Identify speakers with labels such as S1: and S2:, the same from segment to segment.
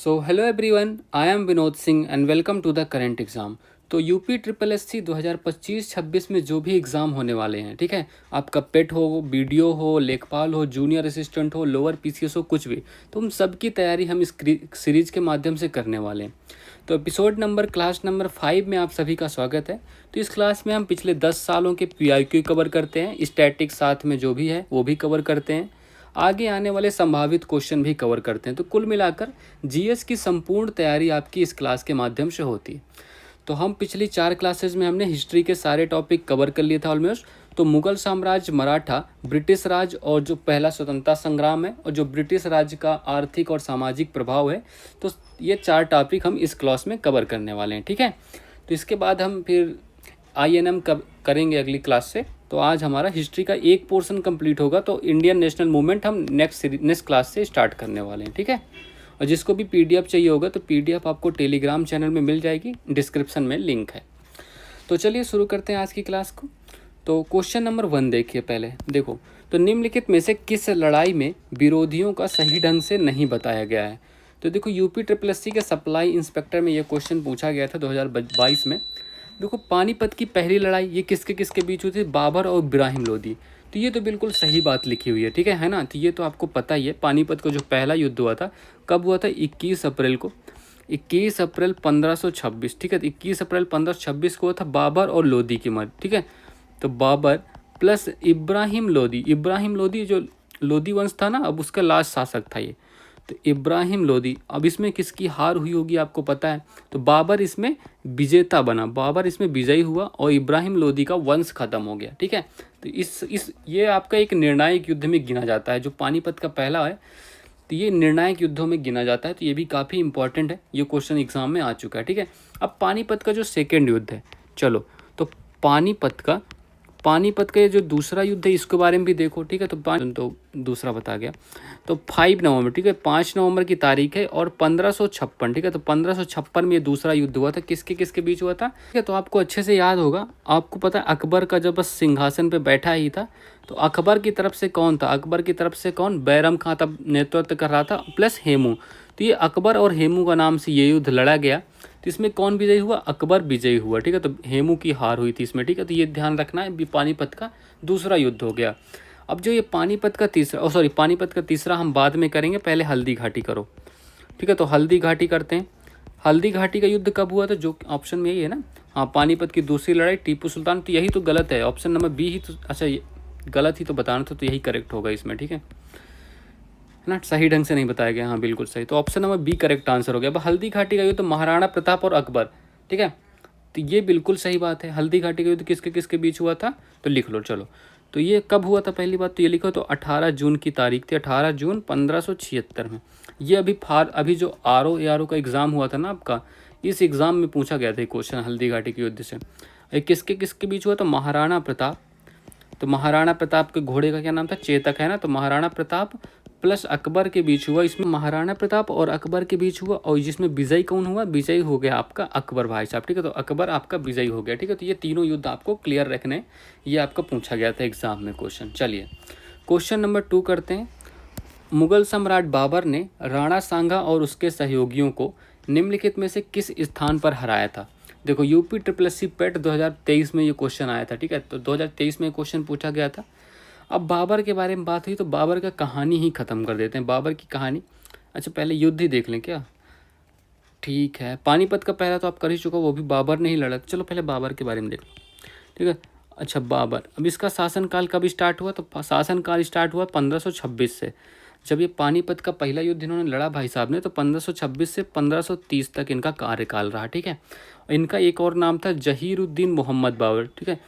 S1: So hello everyone, I am Vinod Singh and welcome to the current exam. तो UP triple S C 2025-26 में जो भी exam होने वाले हैं, ठीक है, आपका पेट हो, बीडीओ हो, लेखपाल हो, जूनियर असिस्टेंट हो, लोअर पीसीएस हो, कुछ भी, तो उन सब की तैयारी हम इस सीरीज़ के माध्यम से करने वाले हैं। तो एपिसोड नंबर क्लास नंबर 5 में आप सभी का स्वागत है। तो इस क्लास में हम पिछले 10 सालों के पीआईक्यू कवर करते हैं, स्टैटिक साथ में जो भी है वो भी कवर करते हैं, आगे आने वाले संभावित क्वेश्चन भी कवर करते हैं। तो कुल मिलाकर जीएस की संपूर्ण तैयारी आपकी इस क्लास के माध्यम से होती है। तो हम पिछली 4 क्लासेज में हमने हिस्ट्री के सारे टॉपिक कवर कर लिए था ऑलमोस्ट। तो मुगल साम्राज्य, मराठा, ब्रिटिश राज और जो पहला स्वतंत्रता संग्राम है और जो ब्रिटिश राज का आर्थिक और सामाजिक प्रभाव है, तो ये 4 टॉपिक हम इस क्लास में कवर करने वाले हैं, ठीक है। तो इसके बाद हम फिर आईएनएम कब करेंगे अगली क्लास से। तो आज हमारा हिस्ट्री का एक पोर्शन कंप्लीट होगा, तो इंडियन नेशनल मूवमेंट हम नेक्स्ट क्लास से स्टार्ट करने वाले हैं, ठीक है। और जिसको भी पीडीएफ चाहिए होगा तो पीडीएफ आपको टेलीग्राम चैनल में मिल जाएगी, डिस्क्रिप्शन में लिंक है। तो चलिए शुरू करते हैं आज की क्लास को। तो क्वेश्चन नंबर 1 देखिए, पहले देखो, तो निम्नलिखित में से किस लड़ाई में विरोधियों का सही ढंग से नहीं बताया गया है। तो देखो, यूपी ट्रिपल एस सी के सप्लाई इंस्पेक्टर में ये क्वेश्चन पूछा गया था 2022 में। देखो, पानीपत की पहली लड़ाई ये किसके किसके बीच हुई थी, बाबर और इब्राहिम लोदी। तो ये तो बिल्कुल सही बात लिखी हुई है, ठीक है ना। तो ये तो आपको पता ही है, पानीपत का जो पहला युद्ध हुआ था कब हुआ था, 21 अप्रैल को, 21 अप्रैल 1526, ठीक है। 21 अप्रैल 1526 को हुआ था बाबर और लोदी की मौत, ठीक है। तो बाबर प्लस इब्राहिम लोदी जो लोदी वंश था ना, अब उसका लास्ट शासक था ये। तो इब्राहिम लोदी, अब इसमें किसकी हार हुई होगी आपको पता है। तो बाबर इसमें विजेता बना, बाबर इसमें विजयी हुआ और इब्राहिम लोदी का वंश खत्म हो गया, ठीक है। तो इस ये आपका एक निर्णायक युद्ध में गिना जाता है, जो पानीपत का पहला है। तो ये निर्णायक युद्धों में गिना जाता है, तो ये भी काफ़ी इंपॉर्टेंट है, ये क्वेश्चन एग्जाम में आ चुका है, ठीक है। अब पानीपत का जो सेकेंड युद्ध है, चलो, तो पानीपत का ये जो दूसरा युद्ध है इसके बारे में भी देखो, ठीक है। तो दूसरा बता गया। तो 5 नवंबर, ठीक है, 5 नवंबर की तारीख है और 1556, ठीक है। तो 1556 में ये दूसरा युद्ध हुआ था, किसके किसके बीच हुआ था, ठीक है। तो आपको अच्छे से याद होगा, आपको पता है अकबर का जब बस सिंहासन पे बैठा ही था, तो अकबर की तरफ से कौन था, अकबर की तरफ से कौन, बैरम खां तब नेतृत्व कर रहा था, प्लस हेमू। तो ये अकबर और हेमू का नाम से ये युद्ध लड़ा गया। तो इसमें कौन विजयी हुआ, अकबर विजयी हुआ, ठीक है। तो हेमू की हार हुई थी इसमें, ठीक है। तो ये ध्यान रखना है, पानीपत का दूसरा युद्ध हो गया। अब जो ये पानीपत का तीसरा हम बाद में करेंगे, पहले हल्दी घाटी करो, ठीक है। तो हल्दी घाटी करते हैं। हल्दी घाटी का युद्ध कब हुआ था, जो ऑप्शन में यही है ना, हाँ, पानीपत की दूसरी लड़ाई टीपू सुल्तान। तो यही तो गलत है, ऑप्शन नंबर बी ही तो, अच्छा ये गलत ही तो बताना था, तो यही करेक्ट होगा इसमें, ठीक है ना। सही ढंग से नहीं बताया गया, हाँ बिल्कुल सही। तो option number B correct answer हो गया। अब हल्दी घाटी का युद्ध तो महाराणा प्रताप और अकबर, ठीक है। तो ये बिल्कुल सही बात है, हल्दी घाटी का युद्ध किसके किसके बीच हुआ था, तो लिख लो चलो। तो ये कब हुआ था, पहली बात तो ये लिखो, तो 18 जून की तारीख थी, 18 जून 1576 में। ये अभी जो आर ओ का एग्ज़ाम हुआ था ना आपका, इस एग्ज़ाम में पूछा गया था क्वेश्चन हल्दी घाटी के युद्ध से। ये किसके किसके बीच हुआ था, महाराणा प्रताप। तो महाराणा प्रताप के घोड़े का क्या नाम था, चेतक, है ना। तो महाराणा प्रताप प्लस अकबर के बीच हुआ, इसमें महाराणा प्रताप और अकबर के बीच हुआ, और जिसमें विजयी कौन हुआ, विजयी हो गया आपका अकबर भाई साहब, ठीक है। तो अकबर आपका विजयी हो गया, ठीक है। तो ये तीनों युद्ध आपको क्लियर रखने, ये आपका पूछा गया था एग्जाम में क्वेश्चन। चलिए क्वेश्चन नंबर 2 करते हैं। मुगल सम्राट बाबर ने राणा सांगा और उसके सहयोगियों को निम्नलिखित में से किस स्थान पर हराया था। देखो, यूपी ट्रिपल एस सी पेट 2023 में ये क्वेश्चन आया था, ठीक है। तो 2023 में क्वेश्चन पूछा गया था। अब बाबर के बारे में बात हुई तो बाबर का कहानी ही ख़त्म कर देते हैं, बाबर की कहानी। अच्छा, पहले युद्ध ही देख लें क्या, ठीक है। पानीपत का पहला तो आप कर ही चुका, वो भी बाबर ने ही लड़ा। चलो पहले बाबर के बारे में देख लो, ठीक है। अच्छा, बाबर, अब इसका शासनकाल कब स्टार्ट हुआ, तो शासनकाल स्टार्ट हुआ 1526 से। जब ये पानीपत का पहला युद्ध इन्होंने लड़ा भाई साहब ने, तो 1526 से 1530 तक इनका कार्यकाल रहा, ठीक है। इनका एक और नाम था जहीरुद्दीन मोहम्मद बाबर, ठीक है।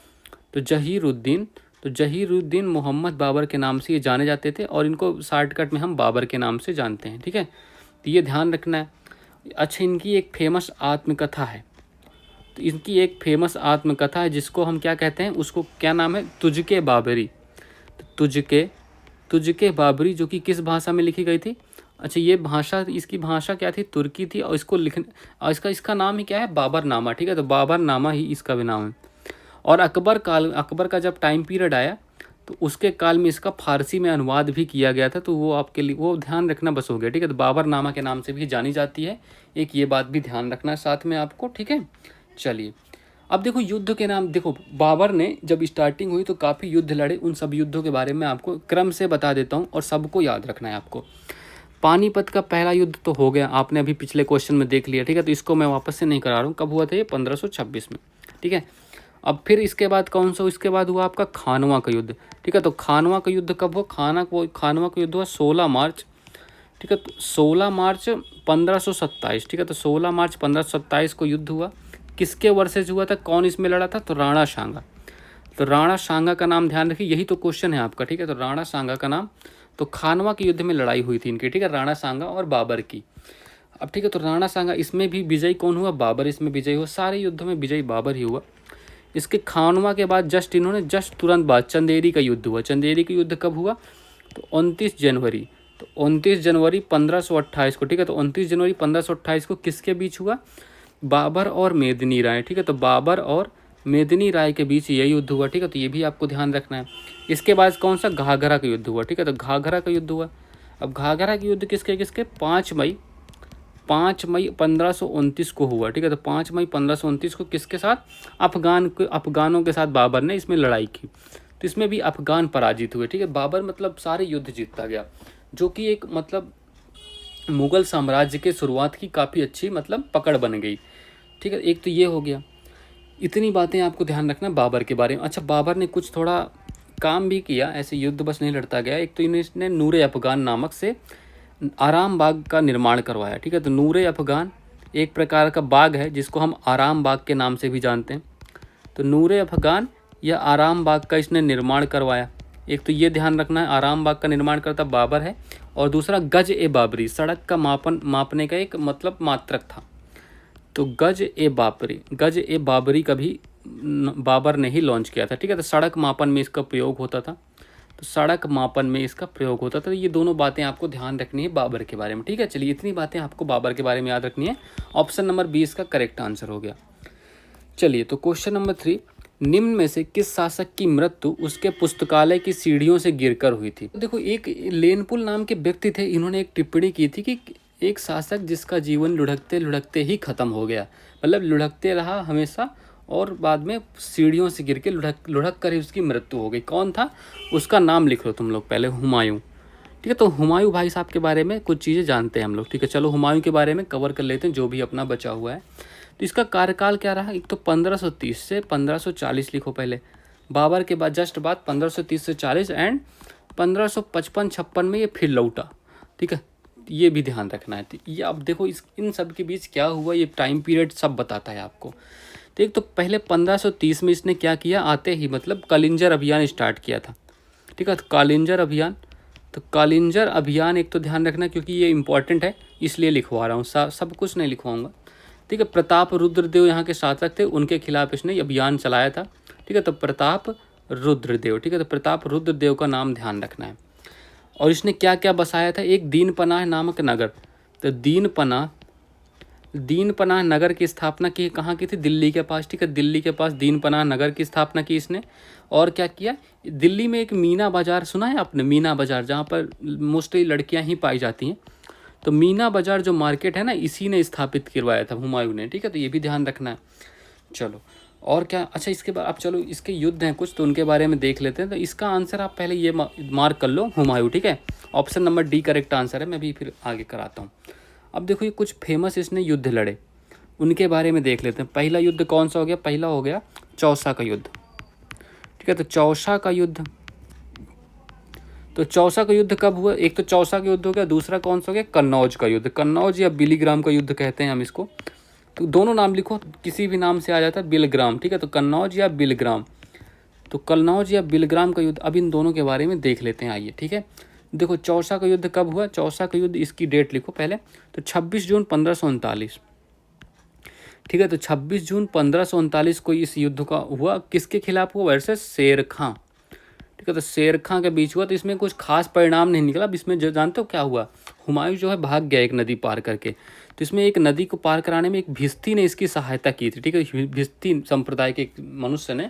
S1: तो जहीरुद्दीन मोहम्मद बाबर के नाम से ये जाने जाते थे, और इनको शॉर्टकट में हम बाबर के नाम से जानते हैं, ठीक है। तो ये ध्यान रखना है। अच्छा, इनकी एक फेमस आत्मकथा है, तो इनकी एक फेमस आत्मकथा है जिसको हम क्या कहते हैं, उसको क्या नाम है, तुझके बाबरी। तो तुझके बाबरी, जो कि किस भाषा में लिखी गई थी। अच्छा, ये भाषा, इसकी भाषा क्या थी, तुर्की थी, और इसको लिखने, और इसका नाम ही क्या है, बाबरनामा, ठीक है। तो बाबरनामा ही इसका भी नाम है। और अकबर का जब टाइम पीरियड आया, तो उसके काल में इसका फारसी में अनुवाद भी किया गया था, तो वो आपके लिए वो ध्यान रखना बस हो गया, ठीक है। तो बाबरनामा के नाम से भी जानी जाती है, एक ये बात भी ध्यान रखना है साथ में आपको, ठीक है। चलिए अब देखो युद्ध के नाम, देखो बाबर ने जब स्टार्टिंग हुई तो काफ़ी युद्ध लड़े, उन सब युद्धों के बारे में आपको क्रम से बता देता हूँ और सबको याद रखना है आपको। पानीपत का पहला युद्ध तो हो गया, आपने अभी पिछले क्वेश्चन में देख लिया, ठीक है। तो इसको मैं वापस से नहीं करा रहा हूँ, कब हुआ था ये 1526 में, ठीक है। अब फिर इसके बाद कौन सा, इसके बाद हुआ आपका खानवा का युद्ध, ठीक है। तो खानवा का युद्ध कब हुआ, खानवा का युद्ध हुआ 16 मार्च, ठीक है। तो 16 मार्च 1527, ठीक है। तो 16 मार्च 1527 को युद्ध हुआ, किसके वर्सेज हुआ था, कौन इसमें लड़ा था, तो राणा सांगा। तो राणा सांगा का नाम ध्यान रखिए, यही तो क्वेश्चन है आपका, ठीक है। तो राणा सांगा का नाम, तो खानवा के युद्ध में लड़ाई हुई थी इनकी, ठीक है, राणा सांगा और बाबर की। अब ठीक है, तो राणा सांगा इसमें भी विजयी कौन हुआ, बाबर इसमें विजयी हुआ, सारे युद्धों में विजयी बाबर ही हुआ। इसके खानवा के बाद जस्ट तुरंत बाद चंदेरी का युद्ध हुआ। चंदेरी का युद्ध कब हुआ, तो 29 जनवरी, तो 29 जनवरी 1528 को, ठीक है। तो 29 जनवरी 1528 को किसके बीच हुआ, बाबर और मेदिनी राय, ठीक है। तो बाबर और मेदिनी राय के बीच ये युद्ध हुआ, ठीक है। तो ये भी आपको ध्यान रखना है। इसके बाद कौन सा, घाघरा का युद्ध हुआ, ठीक है। तो घाघरा का युद्ध हुआ। अब घाघरा के युद्ध किसके किसके, 5 मई 1529 को हुआ, ठीक है। तो 5 मई 1529 को किसके साथ, अफगानों के साथ बाबर ने इसमें लड़ाई की। तो इसमें भी अफगान पराजित हुए, ठीक है। बाबर मतलब सारे युद्ध जीतता गया, जो कि एक मतलब मुगल साम्राज्य के शुरुआत की काफ़ी अच्छी मतलब पकड़ बन गई, ठीक है। एक तो ये हो गया, इतनी बातें आपको ध्यान रखना बाबर के बारे में। अच्छा, बाबर ने कुछ थोड़ा काम भी किया, ऐसे युद्ध बस नहीं लड़ता गया। एक तो इसने नूरे अफगान नामक से आराम बाग का निर्माण करवाया, ठीक है। तो नूरे अफगान एक प्रकार का बाग है जिसको हम आराम बाग के नाम से भी जानते हैं। तो नूरे अफगान या आराम बाग का इसने निर्माण करवाया। एक तो ये ध्यान रखना है, आराम बाग का निर्माण करता बाबर है, और दूसरा गज ए बाबरी, सड़क का मापने का एक मतलब मात्रक था। तो गज ए बाबरी का भी बाबर ने ही लॉन्च किया था, ठीक है। तो सड़क मापन में इसका प्रयोग होता था, तो सड़क मापन में इसका प्रयोग होता था। तो ये दोनों बातें आपको ध्यान रखनी है बाबर के बारे में, ठीक है। चलिए इतनी बातें आपको बाबर के बारे में याद रखनी है। ऑप्शन नंबर 20 का करेक्ट आंसर हो गया। चलिए तो क्वेश्चन नंबर 3, निम्न में से किस शासक की मृत्यु उसके पुस्तकालय की सीढ़ियों से गिरकर हुई थी। तो देखो, एक लेनपुल नाम के व्यक्ति थे, इन्होंने एक टिप्पणी की थी कि एक शासक जिसका जीवन लुढ़कते लुढ़कते ही खत्म हो गया, मतलब लुढ़कते रहा हमेशा और बाद में सीढ़ियों से गिर के लुढ़क कर ही उसकी मृत्यु हो गई। कौन था, उसका नाम लिख लो तुम लोग पहले, हुमायूं, ठीक है। तो हुमायूं भाई साहब के बारे में कुछ चीज़ें जानते हैं हम लोग, ठीक है। चलो हुमायूं के बारे में कवर कर लेते हैं जो भी अपना बचा हुआ है। तो इसका कार्यकाल क्या रहा, एक तो 1530 से 1540 लिखो पहले, बाबर के बाद जस्ट बाद 1530 से 40 एंड 1555-56 में ये फिर लौटा, ठीक है। ये भी ध्यान रखना है। तो ये अब देखो इन सब के बीच क्या हुआ, ये टाइम पीरियड सब बताता है आपको। तो एक तो पहले 1530 में इसने क्या किया, आते ही मतलब कालिंजर अभियान स्टार्ट किया था, ठीक है। तो कालिंजर अभियान एक तो ध्यान रखना क्योंकि ये इंपॉर्टेंट है इसलिए लिखवा रहा हूँ, सब कुछ नहीं लिखवाऊंगा, ठीक है। प्रताप रुद्रदेव यहाँ के शासक थे, उनके खिलाफ इसने अभियान चलाया था, ठीक है। तो प्रताप रुद्रदेव, ठीक है। तो प्रताप रुद्रदेव का नाम ध्यान रखना है। और इसने क्या क्या बसाया था, एक दीनपनाह नामक नगर। तो दीनपनाह नगर की स्थापना की, कहाँ की थी, दिल्ली के पास, ठीक है। दिल्ली के पास दीनपनाह नगर की स्थापना की इसने। और क्या किया, दिल्ली में एक मीना बाज़ार सुना है आपने, मीना बाज़ार, जहाँ पर मोस्टली लड़कियाँ ही पाई जाती हैं। तो मीना बाज़ार जो मार्केट है ना, इसी ने स्थापित करवाया था हुमायूं ने, ठीक है। तो ये भी ध्यान रखना है। चलो और क्या, अच्छा इसके बाद अब चलो इसके युद्ध हैं कुछ, तो उनके बारे में देख लेते हैं। तो इसका आंसर आप पहले ये मार्क कर लो, हुमायूं, ठीक है। Option number D correct answer है, मैं भी फिर आगे कराता हूँ। अब देखो ये कुछ फेमस इसने युद्ध लड़े, उनके बारे में देख लेते हैं। पहला युद्ध कौन सा हो गया, पहला हो गया चौसा का युद्ध, ठीक है। तो चौसा का युद्ध, तो चौसा का युद्ध कब हुआ, एक तो चौसा का युद्ध हो गया, दूसरा कौन सा हो गया, कन्नौज का युद्ध। कन्नौज या बिलीग्राम का युद्ध कहते हैं हम इसको, तो दोनों नाम लिखो, किसी भी नाम से आ जाता है, बिलग्राम, ठीक है। तो कन्नौज या बिलग्राम, तो कन्नौज या बिलग्राम का युद्ध, अब इन दोनों के बारे में देख लेते हैं, आइए, ठीक है। देखो चौसा का युद्ध कब हुआ, चौसा का युद्ध, इसकी डेट लिखो पहले, तो 26 जून 1539, ठीक है। तो 26 जून 1539 को इस युद्ध का हुआ, किसके खिलाफ हुआ, वर्सेस शेर खां, ठीक है। तो शेर खां के बीच हुआ। तो इसमें कुछ खास परिणाम नहीं निकला, अब इसमें जो जानते हो क्या हुआ, हुमायूं जो है भाग गया एक नदी पार करके। तो इसमें एक नदी को पार कराने में एक भिस्ती ने इसकी सहायता की थी, ठीक है। भिस्ती संप्रदाय के एक मनुष्य ने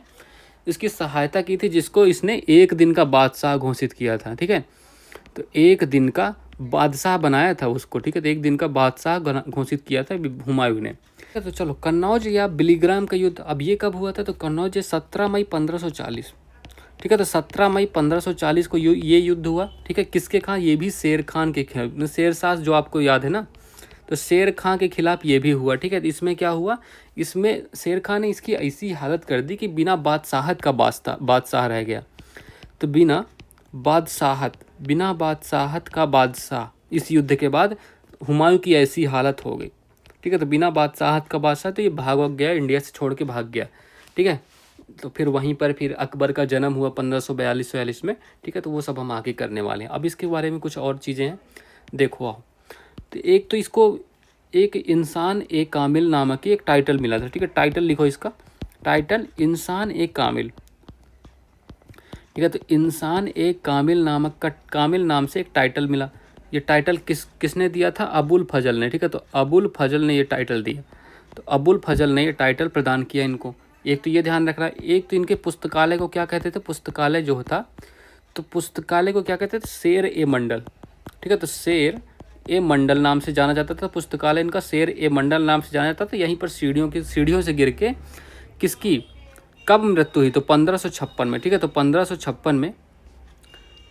S1: इसकी सहायता की थी जिसको इसने एक दिन का बादशाह घोषित किया था, ठीक है। तो एक दिन का बादशाह बनाया था उसको, ठीक है। तो एक दिन का बादशाह घोषित किया था हुमायूं ने। तो चलो कन्नौज या बिलीग्राम का युद्ध, अब ये कब हुआ था? तो कन्नौज 17 मई 1540, ठीक है। तो 17 मई 1540 को ये युद्ध हुआ, ठीक है। किसके खिलाफ? ये भी शेर खान के खिलाफ, शेरशाह जो आपको याद है ना, तो शेर खान के खिलाफ ये भी हुआ, ठीक है। तो इसमें क्या हुआ? इसमें शेर खान ने इसकी ऐसी हालत कर दी कि बिना बादशाहत का बादशाह रह गया। तो बिना बादशाहत का बादशाह इस युद्ध के बाद हुमायूं की ऐसी हालत हो गई, ठीक है। तो बिना बादशाहत का बादशाह, तो ये भाग गया, इंडिया से छोड़ के भाग गया, ठीक है। तो फिर वहीं पर फिर अकबर का जन्म हुआ 1542-46 में, ठीक है। तो वो सब हम आगे करने वाले हैं। अब इसके बारे में कुछ और चीज़ें हैं, देखो आओ। तो एक तो इसको एक इंसान एक कामिल नामक की एक टाइटल मिला था, ठीक है। टाइटल लिखो इसका, टाइटल इंसान एक कामिल, ठीक है। तो इंसान एक कामिल नामक का, कामिल नाम से एक टाइटल मिला। ये टाइटल किसने दिया था? अबुल फजल ने, ठीक है। तो अबुल फजल ने ये टाइटल दिया। तो अबुल फजल ने ये टाइटल प्रदान किया इनको। एक तो ये ध्यान रखना, एक तो इनके पुस्तकालय को क्या कहते थे? पुस्तकालय जो था, तो पुस्तकालय को क्या कहते थे? शेर ए मंडल, ठीक है। तो शेर ए मंडल नाम से जाना जाता था पुस्तकालय इनका, शेर ए मंडल नाम से जाना जाता था। यहीं पर सीढ़ियों से गिर के किसकी कब मृत्यु हुई? तो 1556 में, ठीक है। तो 1556 में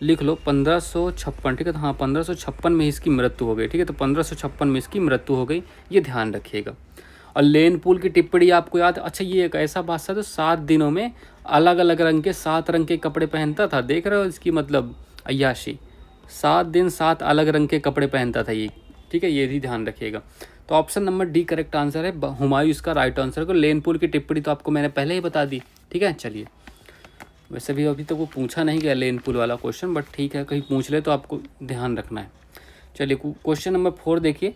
S1: लिख लो, 1556, ठीक है। तो हाँ 1556 में इसकी मृत्यु हो गई, ठीक है। तो 1556 में इसकी मृत्यु हो गई, ये ध्यान रखिएगा। और लेनपुल की टिप्पणी आपको याद? अच्छा, ये एक ऐसा बादशाह तो 7 दिनों में अलग अलग रंग के 7 रंग के कपड़े पहनता था। देख रहे हो इसकी मतलब अय्याशी, 7 दिन 7 अलग रंग के कपड़े पहनता था ये, ठीक है। ये भी ध्यान रखिएगा। तो option number D correct answer है, हुमायूं इसका राइट आंसर को। लेनपुल की टिप्पणी तो आपको मैंने पहले ही बता दी, ठीक है। चलिए, वैसे भी अभी तक वो पूछा नहीं गया लेनपुल वाला क्वेश्चन, बट ठीक है, कहीं पूछ ले तो आपको ध्यान रखना है। चलिए क्वेश्चन नंबर 4 देखिए,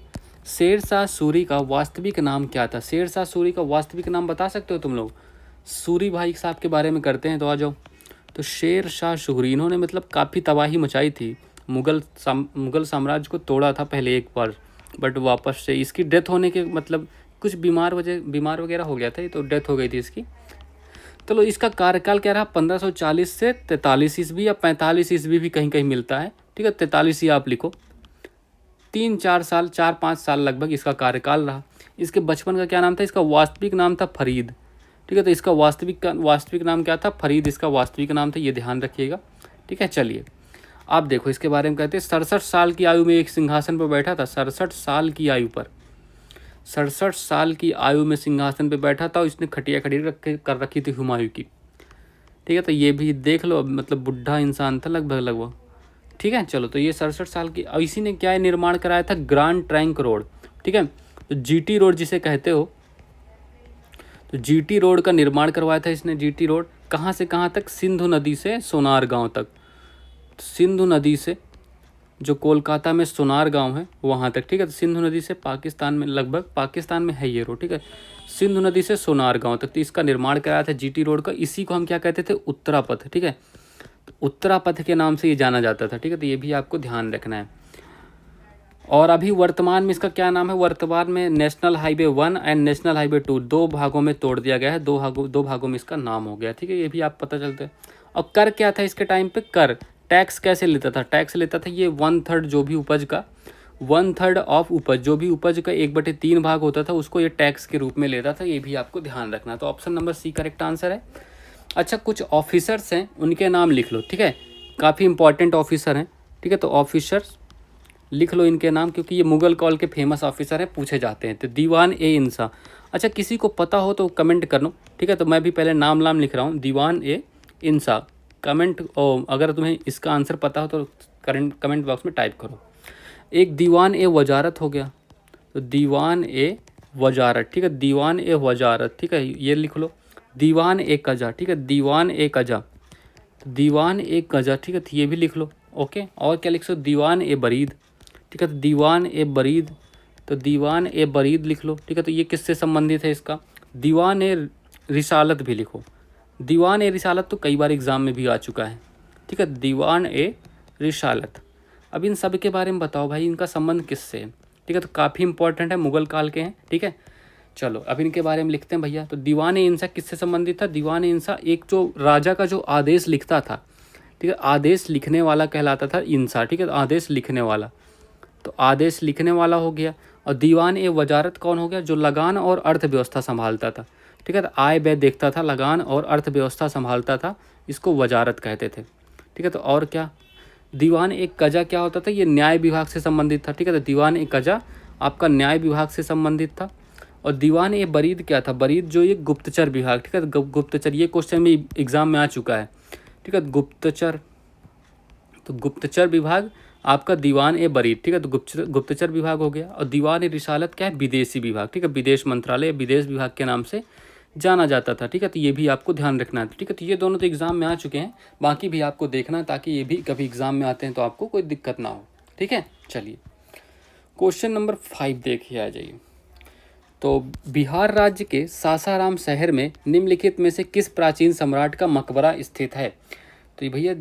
S1: शेरशाह सूरी का वास्तविक नाम क्या था? शेरशाह सूरी का वास्तविक नाम बता सकते हो तुम लोग? सूरी भाई साहब के बारे में करते हैं, तो आ जाओ। तो शेरशाह सूरी, इन्होंने मतलब काफ़ी तबाही मचाई थी, मुग़ल साम्राज्य को तोड़ा था पहले एक बार, बट वापस से इसकी डेथ होने के मतलब कुछ बीमार वगैरह हो गया था, ये तो डेथ हो गई थी इसकी। चलो इसका कार्यकाल क्या रहा? 1540 से 43 ईस्वी या 45 ईस्वी भी कहीं कहीं मिलता है, ठीक है। 43 ही आप लिखो। 4-5 साल लगभग इसका कार्यकाल रहा। इसके बचपन का क्या नाम था? इसका वास्तविक नाम था फरीद, ठीक है। तो इसका वास्तविक नाम क्या था? फरीद इसका वास्तविक नाम था, ये ध्यान रखिएगा, ठीक है। चलिए आप देखो इसके बारे में, कहते हैं 67 साल की आयु में एक सिंहासन पर बैठा था। 67 साल की आयु पर, 67 साल की आयु में सिंहासन पर बैठा था और इसने खटिया खड़ी कर रखी थी हुमायूं की, ठीक है। तो ये भी देख लो, मतलब बुढ़ा इंसान था लगभग, ठीक है। चलो, तो ये 67 साल की, इसी ने क्या निर्माण कराया था? ग्रांड ट्रंक रोड, ठीक है। तो जीटी रोड जिसे कहते हो, तो जीटी रोड का निर्माण करवाया था इसने। जीटी रोड कहाँ से कहाँ तक? सिंधु नदी से सोनार गांव तक। तो सिंधु नदी से, जो कोलकाता में सोनार गांव है वहाँ तक, ठीक है। तो सिंधु नदी से पाकिस्तान में, लगभग पाकिस्तान में है ये रोड, ठीक है। सिंधु नदी से सोनार गांव तक, तो इसका निर्माण कराया था जीटी रोड का। इसी को हम क्या कहते थे? उत्तरा पथ, ठीक है। उत्तरा पथ के नाम से ये जाना जाता था, ठीक है। तो ये भी आपको ध्यान रखना है। और अभी वर्तमान में इसका क्या नाम है? वर्तमान में national highway 1 and national highway 2 दो भागों में तोड़ दिया गया है, दो भागों में इसका नाम हो गया, ठीक है। ये भी आप पता चलते हैं। और कर क्या था इसके टाइम पे? कर टैक्स कैसे लेता था? टैक्स लेता था ये 1/3 जो भी उपज का, 1/3 ऑफ उपज, जो भी उपज का 1/3 भाग होता था उसको ये टैक्स के रूप में लेता था, ये भी आपको ध्यान रखना। तो option number C correct answer है। अच्छा, कुछ ऑफिसर्स हैं, उनके नाम लिख लो, ठीक है। काफ़ी इंपॉर्टेंट ऑफिसर हैं, ठीक है। तो ऑफिसर्स लिख लो इनके नाम, क्योंकि ये मुगल कॉल के फेमस ऑफिसर हैं, पूछे जाते हैं। तो दीवान ए इंसा, अच्छा किसी को पता हो तो कमेंट कर लो, ठीक है। तो मैं भी पहले नाम लिख रहा हूँ, दीवान ए इंसा। कमेंट, अगर तुम्हें इसका आंसर पता हो तो कमेंट बॉक्स में टाइप करो। एक दीवान ए वजारत हो गया, तो दीवान ए वजारत, ठीक है। दीवान ए वजारत, ठीक है, ये लिख लो। दीवान ए कजा, ठीक है, दीवान ए कजा, दीवान ए कजा, ठीक है। तो ये भी लिख लो, ओके। और क्या लिख सकते? दीवान ए बरीद, ठीक है। तो दीवान ए बरीद, तो दीवान ए बरीद लिख लो, ठीक है। तो ये किससे संबंधित है इसका? दीवान ए रिसालत भी लिखो। दीवान ए रिसालत तो कई बार एग्जाम में भी आ चुका है, ठीक है। दीवान ए रिसालत। अब इन सब के बारे में बताओ भाई, इनका संबंध किससे है? ठीक है, तो काफ़ी इंपॉर्टेंट है, मुगल काल के हैं, ठीक है। चलो अब इनके बारे में लिखते हैं भैया। तो दीवान इंसा किससे संबंधित था? दीवान इंसा एक जो राजा का जो आदेश लिखता था, ठीक है, आदेश लिखने वाला कहलाता था इंसा, ठीक है, आदेश लिखने वाला। तो आदेश लिखने वाला हो गया। और दीवान ए वजारत कौन हो गया? जो लगान और अर्थव्यवस्था संभालता था, ठीक है, तो आय व्यय देखता था, लगान और अर्थव्यवस्था संभालता था, इसको वजारत कहते थे, ठीक है। तो और क्या, दीवान एक कजा क्या होता था? ये न्याय विभाग से संबंधित था, ठीक है, तो दीवान एक कजा आपका न्याय विभाग से संबंधित था। और दीवान ए बरीद क्या था? बरीद जो ये गुप्तचर विभाग, ठीक है, गुप्तचर, ये क्वेश्चन भी एग्जाम में आ चुका है, ठीक है, गुप्तचर। तो गुप्तचर विभाग आपका दीवान ए बरीद, ठीक है, तो गुप्तचर विभाग हो गया। और दीवान ए रिसालत क्या है? विदेशी विभाग, ठीक है, विदेश मंत्रालय, विदेश विभाग के नाम से जाना जाता था, ठीक है, तो ये भी आपको ध्यान रखना है, ठीक है। तो ये दोनों तो एग्जाम में आ चुके हैं, बाकी भी आपको देखना है ताकि ये भी कभी एग्जाम में आते हैं तो आपको कोई दिक्कत ना हो, ठीक है। चलिए क्वेश्चन नंबर 5 देखिए, आ जाइए। तो बिहार राज्य के सासाराम शहर में निम्नलिखित में से किस प्राचीन सम्राट का मकबरा स्थित है? तो ये भैया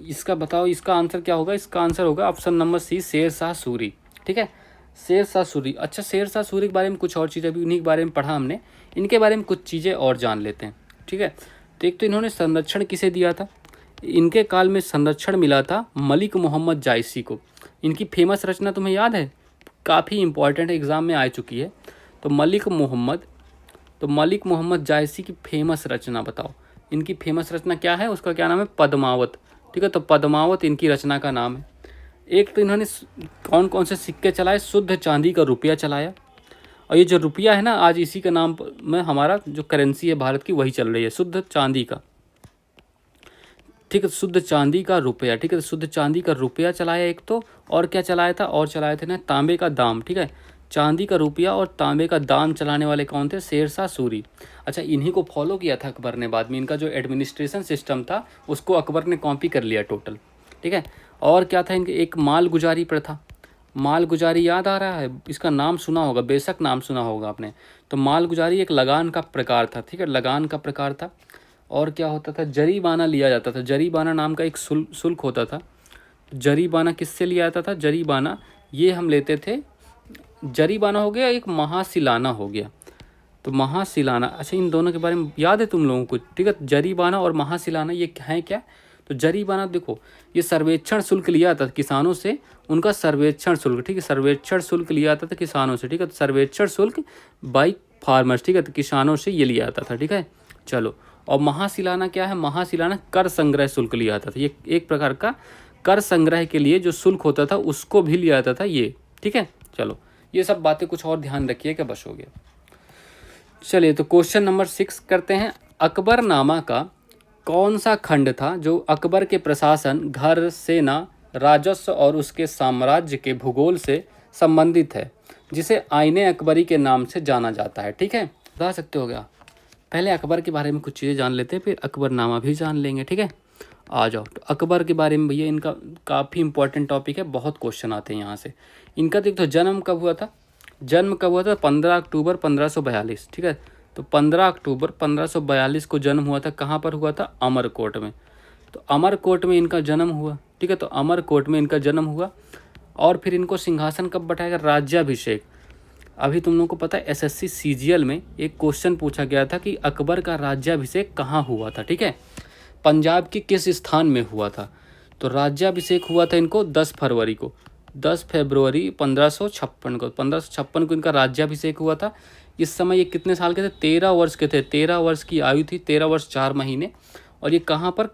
S1: इसका बताओ, इसका आंसर क्या होगा? इसका आंसर होगा ऑप्शन नंबर सी, शेर शाह सूरी, ठीक है, शेर शाह सूरी। अच्छा, शेर शाह सूरी के बारे में कुछ और चीज़ें भी उन्हीं के बारे में पढ़ा हमने, इनके बारे में कुछ चीज़ें और जान लेते हैं, ठीक है। तो एक तो इन्होंने संरक्षण किसे दिया था? इनके काल में संरक्षण मिला था मलिक मोहम्मद जायसी को। इनकी फेमस रचना तुम्हें याद है? काफ़ी इंपॉर्टेंट है, एग्ज़ाम में आ चुकी है। तो मलिक मोहम्मद जायसी की फेमस रचना बताओ। इनकी फेमस रचना क्या है? उसका क्या नाम है? पद्मावत, ठीक है, तो पद्मावत इनकी रचना का नाम है। एक तो इन्होंने कौन कौन से सिक्के चलाए? शुद्ध चांदी का रुपया चलाया। और ये जो रुपया है ना, आज इसी के नाम में हमारा जो करेंसी है भारत की वही चल रही है, शुद्ध चांदी का, ठीक है, शुद्ध चांदी का रुपया, ठीक है, शुद्ध चांदी का रुपया चलाया एक तो। और क्या चलाया था? और चलाए थे ना तांबे का दाम, ठीक है, चांदी का रुपया और तांबे का दाम चलाने वाले कौन थे? शेर शाह सूरी। अच्छा, इन्हीं को फॉलो किया था अकबर ने बाद में, इनका जो एडमिनिस्ट्रेशन सिस्टम था उसको अकबर ने कॉपी कर लिया टोटल, ठीक है। और क्या था इनके? एक मालगुजारी प्रथा। मालगुजारी याद आ रहा है? इसका नाम सुना होगा, बेशक नाम सुना होगा आपने। तो मालगुजारी एक लगान का प्रकार था, ठीक है, लगान का प्रकार था। और क्या होता था? जरीबाना लिया जाता था, जरीबाना नाम का एक शुल्क होता था। जरीबाना किससे लिया जाता था? जरीबाना ये हम लेते थे, जरीबाना हो गया, एक महासिलाना हो गया। तो महासिलाना, अच्छा इन दोनों के बारे में याद है तुम लोगों को? ठीक है, जरीबाना और महासिलाना ये हैं क्या? तो जरीबाना देखो, ये सर्वेक्षण शुल्क लिया था किसानों से, उनका सर्वेक्षण शुल्क, ठीक है, सर्वेक्षण शुल्क लिया था किसानों से, ठीक है, तो सर्वेक्षण शुल्क बाई फार्मर्स, ठीक है, तो किसानों से ये लिया जाता था, ठीक है। चलो, और महासिलाना क्या है? महासिलाना कर संग्रह शुल्क लिया जाता था। ये एक प्रकार का कर संग्रह के लिए जो शुल्क होता था उसको भी लिया जाता था ये, ठीक है। चलो, ये सब बातें कुछ और ध्यान रखिएगा, बस हो गया। चलिए, तो क्वेश्चन नंबर 6 करते हैं। अकबरनामा का कौन सा खंड था जो अकबर के प्रशासन, घर, सेना, राजस्व और उसके साम्राज्य के भूगोल से संबंधित है, जिसे आईने अकबरी के नाम से जाना जाता है? ठीक है, बता सकते हो क्या? पहले अकबर के बारे में कुछ चीज़ें जान लेते हैं, फिर अकबरनामा भी जान लेंगे, ठीक है। आ जाओ, तो अकबर के बारे में भैया इनका काफ़ी इंपॉर्टेंट टॉपिक है, बहुत क्वेश्चन आते हैं यहाँ से। इनका देखो, जन्म कब हुआ था? जन्म कब हुआ था? 15 अक्टूबर 1542, ठीक है। तो 15 अक्टूबर 1542 को जन्म हुआ था। कहाँ पर हुआ था? अमरकोट में। तो अमरकोट में इनका जन्म हुआ, ठीक है, तो अमरकोट में इनका जन्म हुआ। और फिर इनको सिंहासन कब बैठाया गया? राज्याभिषेक। अभी तुम लोगों को पता है एसएससी सीजीएल में एक क्वेश्चन पूछा गया था कि अकबर का राज्याभिषेक कहाँ हुआ था, ठीक है, पंजाब के किस स्थान में हुआ था? तो राज्याभिषेक हुआ था इनको 10 फरवरी को, 10 फरवरी 1556 को, 1556 को इनका राज्याभिषेक हुआ था। इस समय ये कितने साल के थे? 13 वर्ष के थे, 13 वर्ष की आयु थी, 13 वर्ष 4 महीने। और ये कहाँ पर?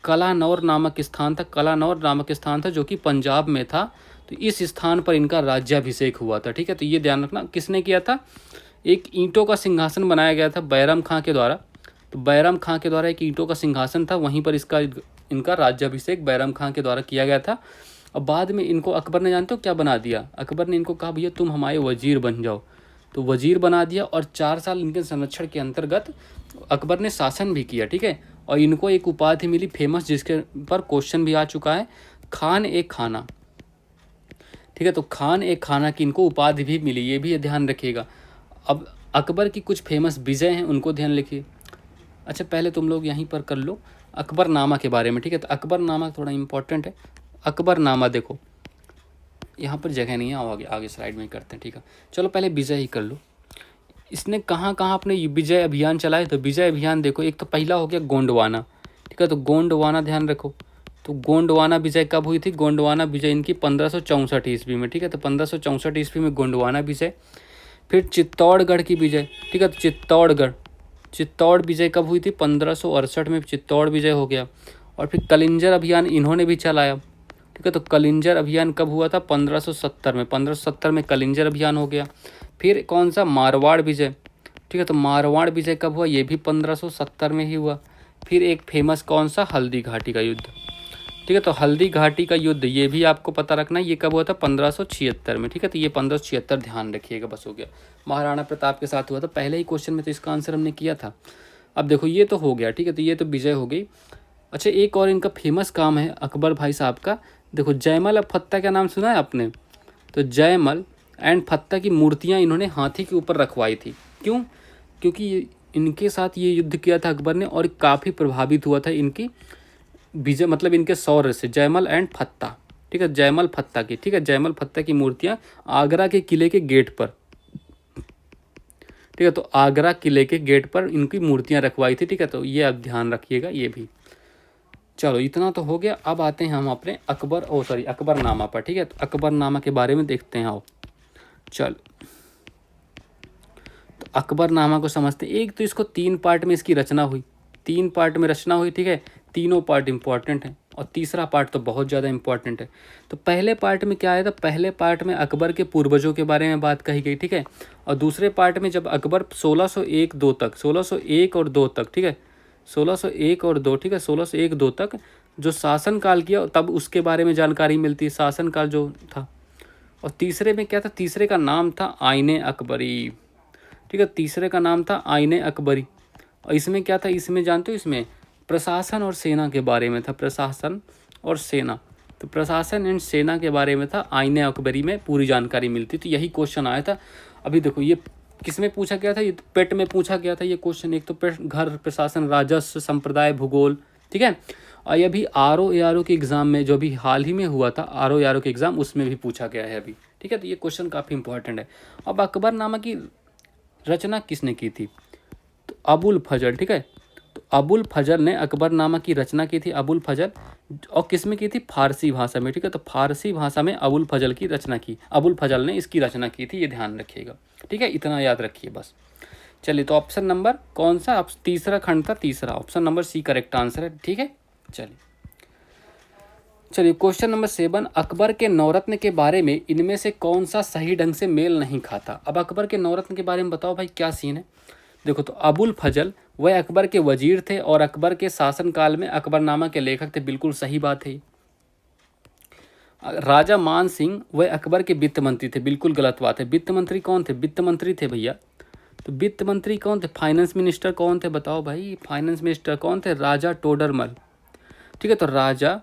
S1: कलानौर नामक स्थान था, कलानौर नामक स्थान था जो कि पंजाब में था। तो इस स्थान पर इनका राज्याभिषेक हुआ था, ठीक है। तो ये ध्यान रखना, किसने किया था? एक ईंटों का सिंहासन बनाया गया था बैरम खां के द्वारा। तो बैरम खां के द्वारा एक ईंटों का सिंहासन था, वहीं पर इनका राज्याभिषेक बैरम खां के द्वारा किया गया था। और बाद में इनको अकबर ने, जानते हो क्या बना दिया? अकबर ने इनको कहा, भैया तुम हमारे वजीर बन जाओ। तो वजीर बना दिया, और 4 साल इनके संरक्षण के अंतर्गत अकबर ने शासन भी किया, ठीक है। और इनको एक उपाधि मिली फेमस, जिसके पर क्वेश्चन भी आ चुका है, खान ए खाना, ठीक है। तो खान ए खाना की इनको उपाधि भी मिली, ये भी ध्यान रखिएगा। अब अकबर की कुछ फेमस विजय हैं, उनको ध्यान लिखिए। अच्छा, पहले तुम लोग यहीं पर कर लो अकबरनामा के बारे में, ठीक है। तो अकबरनामा थोड़ा इंपॉर्टेंट है। अकबरनामा देखो, यहाँ पर जगह नहीं है, आगे स्लाइड में करते हैं, ठीक है। चलो पहले विजय ही कर लो। इसने कहाँ कहाँ अपने विजय अभियान चलाए? तो विजय अभियान देखो, एक तो पहला हो गया गोंडवाना, ठीक है, तो गोंडवाना ध्यान रखो। तो गोंडवाना विजय कब हुई थी? गोंडवाना विजय इनकी 1564 ईस्वी में, ठीक है, तो 1564 ईस्वी में गोंडवाना विजय। फिर चित्तौड़गढ़ की विजय, ठीक है, तो चित्तौड़ विजय कब हुई थी? 1568 में चित्तौड़ विजय हो गया। और फिर कलिंजर अभियान इन्होंने भी चलाया, ठीक है, तो कलिंजर अभियान कब हुआ था? 1570 में, 1570 में कलिंजर अभियान हो गया। फिर कौन सा? मारवाड़ विजय, ठीक है, तो मारवाड़ विजय कब हुआ? ये भी 1570 में ही हुआ। फिर एक फेमस कौन सा? हल्दी घाटी का युद्ध, ठीक है, तो हल्दी घाटी का युद्ध ये भी आपको पता रखना है, ये कब हुआ था? 1576 में, ठीक है, तो ये 1576 ध्यान रखिएगा, बस हो गया। महाराणा प्रताप के साथ हुआ था, पहले ही क्वेश्चन में तो इसका आंसर हमने किया था। अब देखो ये तो हो गया, ठीक है, तो ये तो विजय हो गई। अच्छा, एक और इनका फेमस काम है अकबर भाई साहब का। देखो जयमल और फत्ता का नाम सुना है आपने? तो जयमल एंड फत्ता की मूर्तियाँ इन्होंने हाथी के ऊपर रखवाई थी। क्यों? क्योंकि इनके साथ ये युद्ध किया था अकबर ने और काफ़ी प्रभावित हुआ था इनकी विजय, मतलब इनके शौर्य से। जयमल एंड फत्ता, ठीक है, जयमल फत्ता की, ठीक है, जयमल फत्ता की मूर्तियाँ आगरा के किले के गेट पर, ठीक है, तो आगरा किले के गेट पर इनकी मूर्तियाँ रखवाई थी, ठीक है, तो ये अब ध्यान रखिएगा ये भी। चलो इतना तो हो गया। अब आते हैं हम अपने अकबरनामा पर, ठीक है, तो अकबरनामा के बारे में देखते हैं। आओ चलो, तो अकबरनामा को समझते हैं। एक तो इसको 3 पार्ट में इसकी रचना हुई, 3 पार्ट में रचना हुई, ठीक है, तीनों पार्ट इंपॉर्टेंट हैं और तीसरा पार्ट तो बहुत ज़्यादा इंपॉर्टेंट है। तो पहले पार्ट में क्या आया था? पहले पार्ट में अकबर के पूर्वजों के बारे में बात कही गई, ठीक है, और दूसरे पार्ट में जब अकबर 1601-2 तक, 1601 और 2 तक, ठीक है, 1601 और 2, ठीक है, 1601-2 तक जो शासन काल किया तब उसके बारे में जानकारी मिलती है, शासन काल जो था। और तीसरे में क्या था? तीसरे का नाम था आईने अकबरी, ठीक है, तीसरे का नाम था आईने अकबरी। और इसमें क्या था? इसमें जानते हो, इसमें प्रशासन और सेना के बारे में था, प्रशासन और सेना। तो प्रशासन एंड सेना के बारे में था, आईने अकबरी में पूरी जानकारी मिलती। तो यही क्वेश्चन आया था। अभी देखो ये किस में पूछा गया था? ये पेट में पूछा गया था ये क्वेश्चन। एक तो पेट, घर, प्रशासन, राजस्व, संप्रदाय, भूगोल, ठीक है, और ये भी RO के एग्ज़ाम में जो भी हाल ही में हुआ था RO के एग्ज़ाम, उसमें भी पूछा गया है अभी, ठीक है, तो ये क्वेश्चन काफ़ी इंपॉर्टेंट है। अब अकबरनामा की रचना किसने की थी? तो अबुल फजल, ठीक है, तो अबुल फजल ने अकबरनामा की रचना की थी, अबुल फजल। और किस में की थी? फारसी भाषा में, ठीक है, तो फारसी भाषा में अबुल फजल की रचना की, अबुल फजल ने इसकी रचना की थी, ये ध्यान रखिएगा, ठीक है, इतना याद रखिए बस। चलिए, तो ऑप्शन नंबर कौन सा? तीसरा खंड था, तीसरा, option number C correct answer है, ठीक है। चलिए क्वेश्चन नंबर 7, अकबर के नवरत्न के बारे में इनमें से कौन सा सही ढंग से मेल नहीं खाता? अब अकबर के नवरत्न के बारे में बताओ भाई, क्या सीन है? देखो, तो अबुल फजल वह अकबर के वजीर थे और अकबर के शासनकाल में अकबरनामा के लेखक थे, बिल्कुल सही बात है। राजा मान सिंह वह अकबर के वित्त मंत्री थे, बिल्कुल गलत बात है। वित्त मंत्री कौन थे? वित्त मंत्री थे भैया, तो वित्त मंत्री कौन थे? फाइनेंस मिनिस्टर कौन थे? बताओ भाई, फाइनेंस मिनिस्टर कौन थे? राजा टोडरमल, ठीक है, तो राजा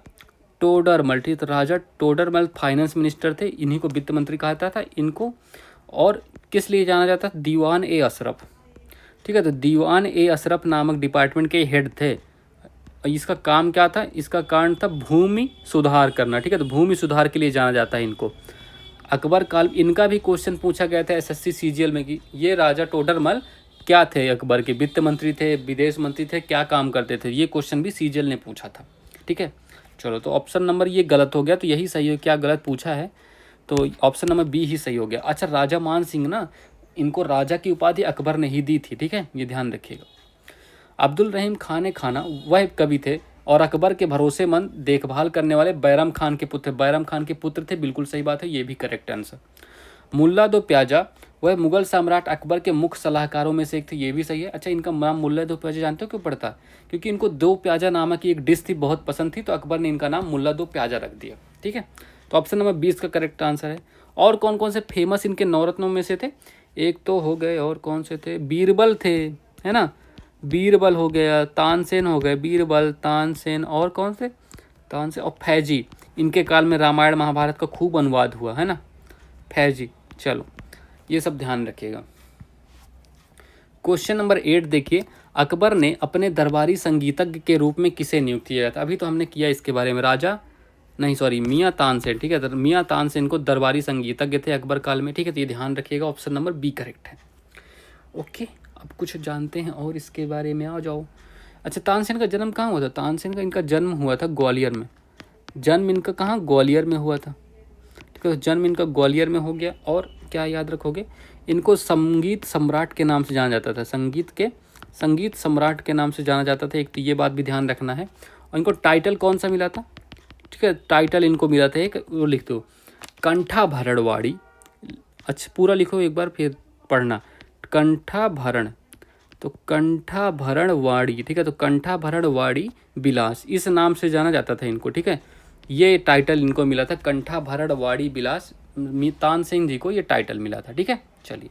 S1: टोडरमल, ठीक, तो राजा टोडरमल फाइनेंस मिनिस्टर थे, इन्हीं को वित्त मंत्री कहा जाता था इनको। और किस लिए जाना जाता था? दीवान-ए-अशरफ, ठीक है, तो दीवान-ए-अशरफ नामक डिपार्टमेंट के हेड थे। इसका काम क्या था? इसका कारण था भूमि सुधार करना, ठीक है, तो भूमि सुधार के लिए जाना जाता है इनको। अकबर काल, इनका भी क्वेश्चन पूछा गया था SSC CGL में कि ये राजा टोडरमल क्या थे? अकबर के वित्त मंत्री थे, विदेश मंत्री थे, क्या काम करते थे? ये क्वेश्चन भी CGL ने पूछा था, ठीक है। चलो, तो ऑप्शन नंबर ये गलत हो गया, तो यही सही हो। क्या गलत पूछा है? तो ऑप्शन नंबर B ही सही हो गया। अच्छा, राजा मान सिंह ना, इनको राजा की उपाधि अकबर ने ही दी थी, ठीक है, ये ध्यान रखिएगा। अब्दुल रहीम खान खाना वह कवि थे और अकबर के भरोसेमंद देखभाल करने वाले बैरम खान के पुत्र, बैरम खान के पुत्र थे, बिल्कुल सही बात है, ये भी करेक्ट आंसर। मुल्ला दो प्याजा वह मुगल सम्राट अकबर के मुख्य सलाहकारों में से एक थे, ये भी सही है। अच्छा, इनका नाम मुल्ला दो प्याजा जानते हो क्यों पड़ता? क्योंकि इनको दो प्याजा नामक की एक डिश थी, बहुत पसंद थी, तो अकबर ने इनका नाम मुल्ला दो प्याजा रख दिया, ठीक है। तो ऑप्शन नंबर 20 का करेक्ट आंसर है। और कौन कौन से फेमस इनके नवरत्नों में से थे? एक तो हो गए, और कौन से थे? बीरबल थे, है ना, बीरबल हो गया, तानसेन हो गए, बीरबल, तानसेन, और कौन से? तानसेन और फैजी। इनके काल में रामायण महाभारत का खूब अनुवाद हुआ है ना, फैजी। चलो, ये सब ध्यान रखिएगा। क्वेश्चन नंबर 8 देखिए, अकबर ने अपने दरबारी संगीतज्ञ के रूप में किसे नियुक्त किया था? अभी तो हमने किया इसके बारे में, मियाँ तानसेन, ठीक है, तो मियाँ तानसेन को दरबारी संगीतज्ञ थे अकबर काल में, ठीक है, तो ये ध्यान रखिएगा, ऑप्शन नंबर B करेक्ट है। ओके, अब कुछ जानते हैं और इसके बारे में, आ जाओ। अच्छा, तानसेन का जन्म कहाँ हुआ था? तानसेन का इनका जन्म हुआ था ग्वालियर में। जन्म इनका कहाँ? ग्वालियर में हुआ था। ठीक है, जन्म इनका ग्वालियर में हो गया। और क्या याद रखोगे? इनको संगीत सम्राट के नाम से जाना जाता था, संगीत सम्राट के नाम से जाना जाता था। एक तो ये बात भी ध्यान रखना है। और इनको टाइटल कौन सा मिला था? ठीक है, टाइटल इनको मिला था एक, वो लिख दो, कंठाभरणवाड़ी। अच्छा, पूरा लिखो एक बार फिर पढ़ना। कंठाभरण, तो कंठाभरणवाड़ी, ठीक है, तो कंठाभरणवाड़ी बिलास, इस नाम से जाना जाता था इनको। ठीक है, ये टाइटल इनको मिला था, कंठाभरणवाड़ी बिलास। तानसेन जी को ये टाइटल मिला था। ठीक है, चलिए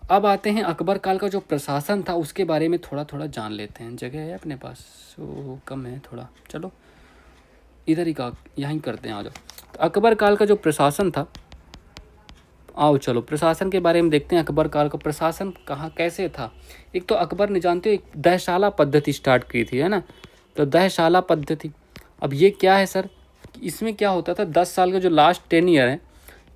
S1: अब आते हैं अकबर काल का जो प्रशासन था उसके बारे में थोड़ा थोड़ा जान लेते हैं। जगह है अपने पास? कम है थोड़ा, चलो इधर ही का यहीं करते हैं, आ जाओ। तो अकबर काल का जो प्रशासन था, आओ चलो प्रशासन के बारे में देखते हैं। अकबर काल का प्रशासन कहाँ कैसे था? एक तो अकबर ने, जानते हो, एक दहशाला पद्धति स्टार्ट की थी, है ना? तो दहशाला पद्धति, अब ये क्या है सर? इसमें क्या होता था, 10 साल का जो लास्ट 10 ईयर है,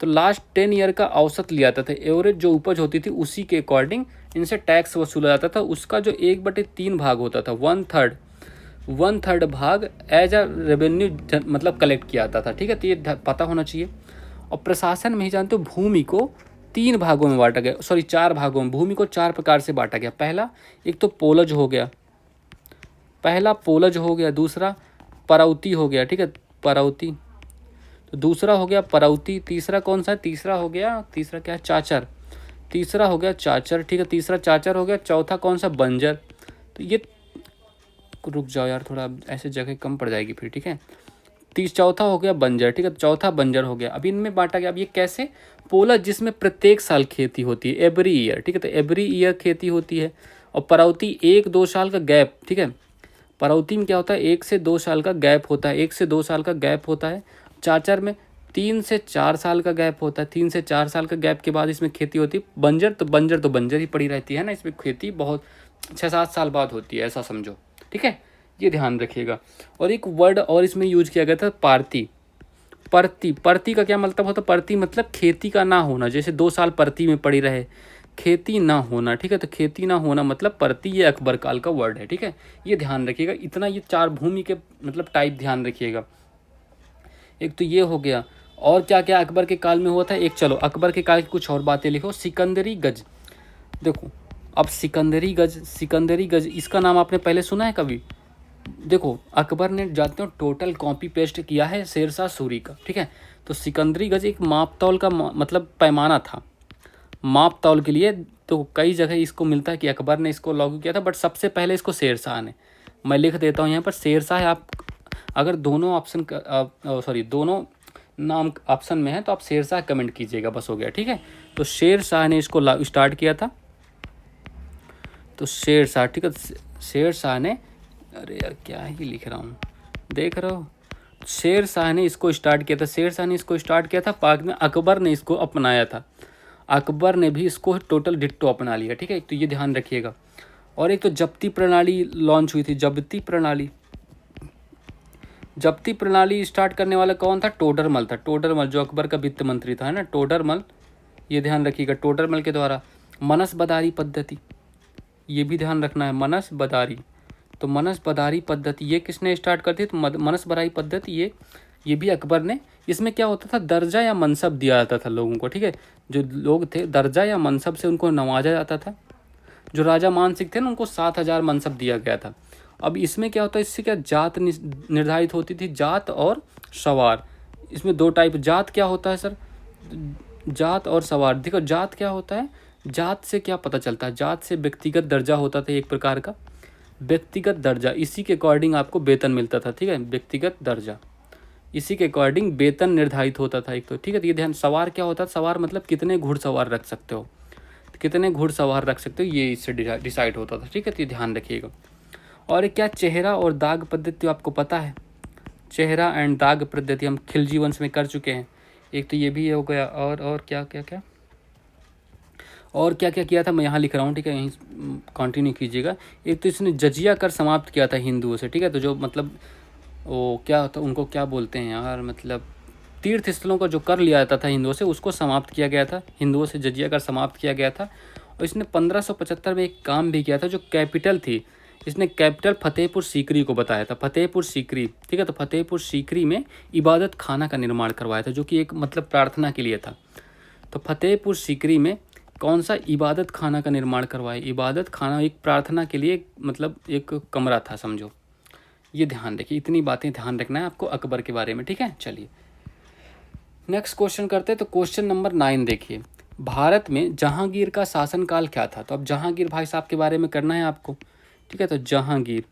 S1: तो लास्ट 10 ईयर का औसत लिया जाता था, एवरेज जो उपज होती थी उसी के अकॉर्डिंग इनसे टैक्स वसूला जाता था। उसका जो 1/3 भाग होता था, 1/3 भाग एज अ रेवेन्यू मतलब कलेक्ट किया जाता था। ठीक है, तो ये पता होना चाहिए। और प्रशासन में ही जानते हो भूमि को 3 भागों में बांटा गया, सॉरी 4 भागों में। भूमि को 4 प्रकार से बांटा गया। पहला, एक तो पोलज हो गया, दूसरा परौती हो गया। ठीक है, परौती, तो दूसरा हो गया परौती। तीसरा कौन सा? तीसरा क्या? चाचर। तीसरा हो गया चाचर। ठीक है, तीसरा चाचर हो गया। चौथा कौन सा? बंजर। तो ये, रुक जाओ यार, थोड़ा ऐसे जगह कम पड़ जाएगी फिर। ठीक है, चौथा हो गया बंजर। ठीक है, चौथा बंजर हो गया। अब इनमें बांटा गया। अब ये कैसे? पोलज जिसमें प्रत्येक साल खेती होती है, एवरी ईयर। ठीक है, तो एवरी ईयर खेती होती है। और परौती 1-2 साल का गैप। ठीक है, परौती में क्या होता है? 1 से 2 साल का गैप होता है, 1 से 2 साल का गैप होता है। चाचर में 3 से 4 साल का गैप होता है, 3 से 4 साल का गैप के बाद इसमें खेती होती है। बंजर ही पड़ी रहती है ना, इसमें खेती बहुत 6-7 साल बाद होती है, ऐसा समझो। ठीक है, ये ध्यान रखिएगा। और एक वर्ड और इसमें यूज किया गया था, पारती। परती का क्या मतलब होता है? परती मतलब खेती का ना होना, जैसे 2 साल परती में पड़ी रहे, खेती ना होना। ठीक है, तो खेती ना होना मतलब परती, ये अकबर काल का वर्ड है। ठीक है, ये ध्यान रखिएगा। इतना ये 4 भूमि के मतलब टाइप ध्यान रखिएगा। एक तो ये हो गया। और क्या क्या अकबर के काल में हुआ था? एक, चलो अकबर के काल की कुछ और बातें लिखो। सिकंदरी गज, देखो अब सिकंदरी गज इसका नाम आपने पहले सुना है कभी? देखो, अकबर ने जानते हो टोटल कॉपी पेस्ट किया है शेरशाह सूरी का। ठीक है, तो सिकंदरी गज एक माप तौल का मतलब पैमाना था, माप तौल के लिए। तो कई जगह इसको मिलता है कि अकबर ने इसको लागू किया था, बट सबसे पहले इसको शेरशाह ने। मैं लिख देता हूँ यहाँ पर शेरशाह है। आप अगर दोनों ऑप्शन दोनों नाम ऑप्शन में है तो आप शेरशाह कमेंट कीजिएगा, बस हो गया। ठीक है, तो शेरशाह ने इसको स्टार्ट किया था। तो शेरशाह, ठीक है, शेरशाह ने, अरे यार क्या ही लिख रहा हूँ, देख रहे हो? शेरशाह ने इसको स्टार्ट किया था। बाद में अकबर ने इसको अपनाया था। अकबर ने भी इसको टोटल डिट्टो अपना लिया। ठीक है, तो ये ध्यान रखिएगा। और एक तो जब्ती प्रणाली लॉन्च हुई थी, जब्ती प्रणाली स्टार्ट करने वाला कौन था? टोडरमल था। टोडरमल जो अकबर का वित्त मंत्री था, है ना, टोडरमल, ये ध्यान रखिएगा। टोडरमल के द्वारा मनसबदारी पद्धति, ये भी ध्यान रखना है, मनसबदारी। तो मनसबदारी पद्धति ये किसने स्टार्ट कर दी? तो मनसबदारी पद्धति ये भी अकबर ने। इसमें क्या होता था? दर्जा या मनसब दिया जाता था लोगों को। ठीक है, जो लोग थे दर्जा या मनसब से उनको नवाजा जाता था। जो राजा मानसिंह थे ना, उनको 7,000 मनसब दिया गया था। अब इसमें क्या होता है? इससे क्या जात निर्धारित होती थी, जात और सवार। इसमें 2 टाइप। जात क्या होता है सर? जात और सवार। देखो, जात क्या होता है? जात से क्या पता चलता है? जात से व्यक्तिगत दर्जा होता था, एक प्रकार का व्यक्तिगत दर्जा, इसी के अकॉर्डिंग आपको वेतन मिलता था। ठीक है, व्यक्तिगत दर्जा, इसी के अकॉर्डिंग वेतन निर्धारित होता था एक तो। ठीक है, तो ये ध्यान। सवार क्या होता है? सवार मतलब कितने घुड़सवार रख सकते हो, ये इससे डिसाइड होता था। ठीक है, तो ये ध्यान रखिएगा। और क्या चेहरा और दाग पद्धति आपको पता है? चेहरा एंड दाग पद्धति हम खिलजी वंश में कर चुके हैं। एक तो ये भी हो गया। और क्या क्या क्या और क्या क्या किया था, मैं यहाँ लिख रहा हूँ। ठीक है, यहीं कंटिन्यू कीजिएगा। एक तो इसने जजिया कर समाप्त किया था हिंदुओं से। ठीक है, तो जो मतलब वो क्या होता, उनको क्या बोलते हैं यार, मतलब तीर्थ स्थलों का जो कर लिया जाता था हिंदुओं से, उसको समाप्त किया गया था। हिंदुओं से जजिया कर समाप्त किया गया था। और इसने 1575 में एक काम भी किया था जो कैपिटल थी, इसने कैपिटल फतेहपुर सीकरी को बताया था, फतेहपुर सीकरी, ठीक है। तो फतेहपुर सीकरी में इबादत खाना का निर्माण करवाया था, जो कि एक मतलब प्रार्थना के लिए था। तो फतेहपुर सीकरी में कौन सा इबादत खाना का निर्माण करवाया? इबादत खाना एक प्रार्थना के लिए मतलब एक कमरा था समझो। ये ध्यान रखिए, इतनी बातें ध्यान रखना है आपको अकबर के बारे में, ठीक है। चलिए नेक्स्ट क्वेश्चन करते हैं। तो क्वेश्चन नंबर 9 देखिए, भारत में जहांगीर का शासनकाल क्या था? तो अब जहांगीर भाई साहब के बारे में करना है आपको, ठीक है। तो जहांगीर,